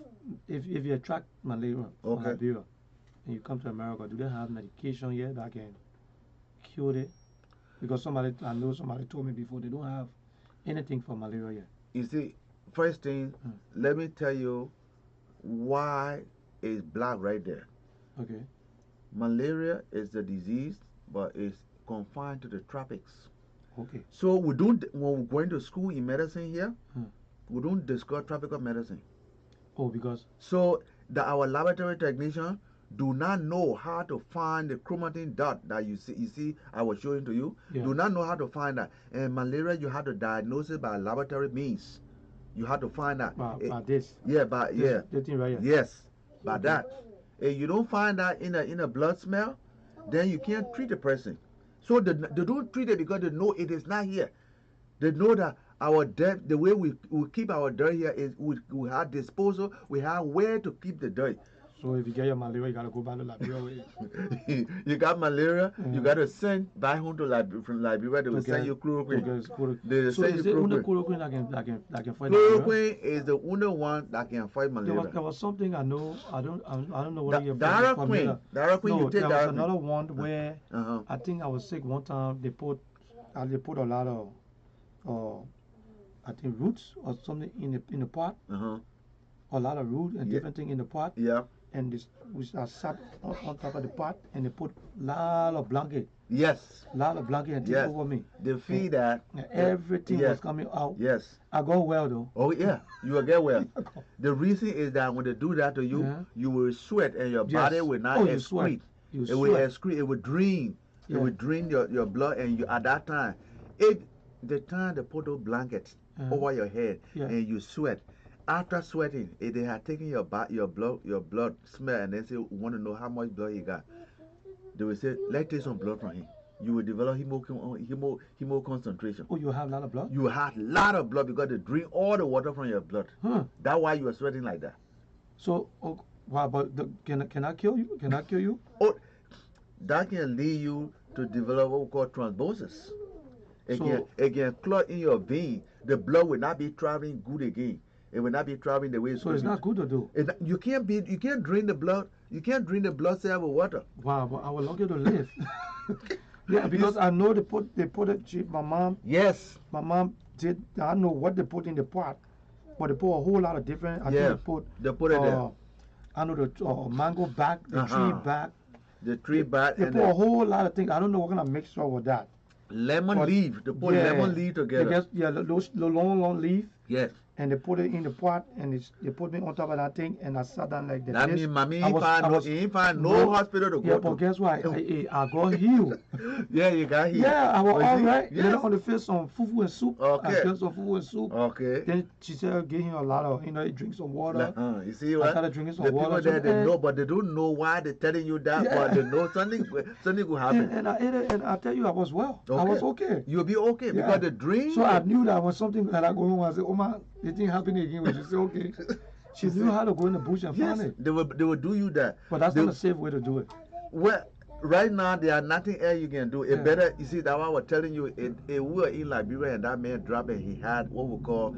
if you attract malaria from Liberia and you come to America, do they have medication here that can cure it? Because I know somebody told me before, they don't have anything for malaria yet. You see, first thing, let me tell you why is black right there. Okay. Malaria is the disease, but it's confined to the tropics. Okay. So we don't, when we're going to school in medicine here, we don't discuss tropical medicine. Oh, because? So our laboratory technicians do not know how to find the chromatin dot that you see I was showing to you. Yeah. Do not know how to find that. And malaria, you have to diagnose it by laboratory means. You have to find that. By this? Yeah, by, this thing right here. Yes, by that. If you don't find that in a blood smell, then you can't treat the person. So they don't treat it because they know it is not here. They know that our dirt, the way we keep our dirt here is we have disposal, we have where to keep the dirt. So if you get your malaria, you gotta go back to Liberia with it. You got malaria, you Mhm. gotta send back home to from Liberia. They will send you chloroquine. They will So send is you it only chloroquine. that can fight malaria? Chloroquine is the only one that can fight There malaria. was something I know. I don't know whether you're Daraquine, No, you take there was Daraquine. another one where Uh-huh. I think I was sick one time. They put a lot of I think roots or something in the pot. Uh-huh. A lot of root and Yeah. different thing in the pot. Yeah. And this I sat on top of the pot and they put lot of blanket Yes. and take Yes. over me. They feed that. And everything Yes. was coming out. Yes. I got well though. Oh yeah, you will get well. The reason is that when they do that to you, Yeah. you will sweat and your Yes. body will not Oh, you sweat. excrete. You It will sweat. excrete. It will drain. Yeah. It will drain your blood, and you at that time, the time they put those blankets over your head Yeah. and you sweat. After sweating, if they had taken your blood smell and then say want to know how much blood he got, they will say let's take some blood from him. You will develop hemo concentration. Oh, you have a lot of blood? You have a lot of blood because they drink all the water from your blood. Huh. That's why you are sweating like that. So, wow, but can I kill you? Can I kill you? Oh, that can lead you to develop what we call thrombosis. It can clot in your vein. The blood will not be traveling good again. It will not be traveling the way it's So it's not good to do. You can't drain the blood. You can't drain the blood cell with water. Wow, but I was lucky to live. Yeah, because I know they put it. My mom did. I know what they put in the pot, but they put a whole lot of different. I think they put it there. I know the mango back, the tree back. The tree back. They put a whole lot of things. I don't know what kind of mixture with that. Lemon leaf. They put lemon leaf together. Those long leaf. Yes. And they put it in the pot, and they put me on top of that thing, and I sat down like that. That means, mommy, you find no hospital to go to. Yeah, but guess what? I got healed. Yeah, you got healed. Yeah, I was all right. Yes. Later on, they fed some fufu and soup. Okay. I fed some fufu and soup. Okay. Then she said, give him a lot of, drink some water. You see what? I started drinking some the water. People there, they know, but they don't know why they're telling you that, but they know something will happen. And I ate it, and I tell you, I was well. Okay. I was okay. You'll be okay because the drink. So I knew that when something like that going on, I said, oh man, it didn't happen again. She said, okay. She knew how to go in the bush and find it. They will do you that. But that's not a safe way to do it. Well, right now there are nothing else you can do. It better, you see, that one I was telling you, we were in Liberia and that man dropped and he had what we call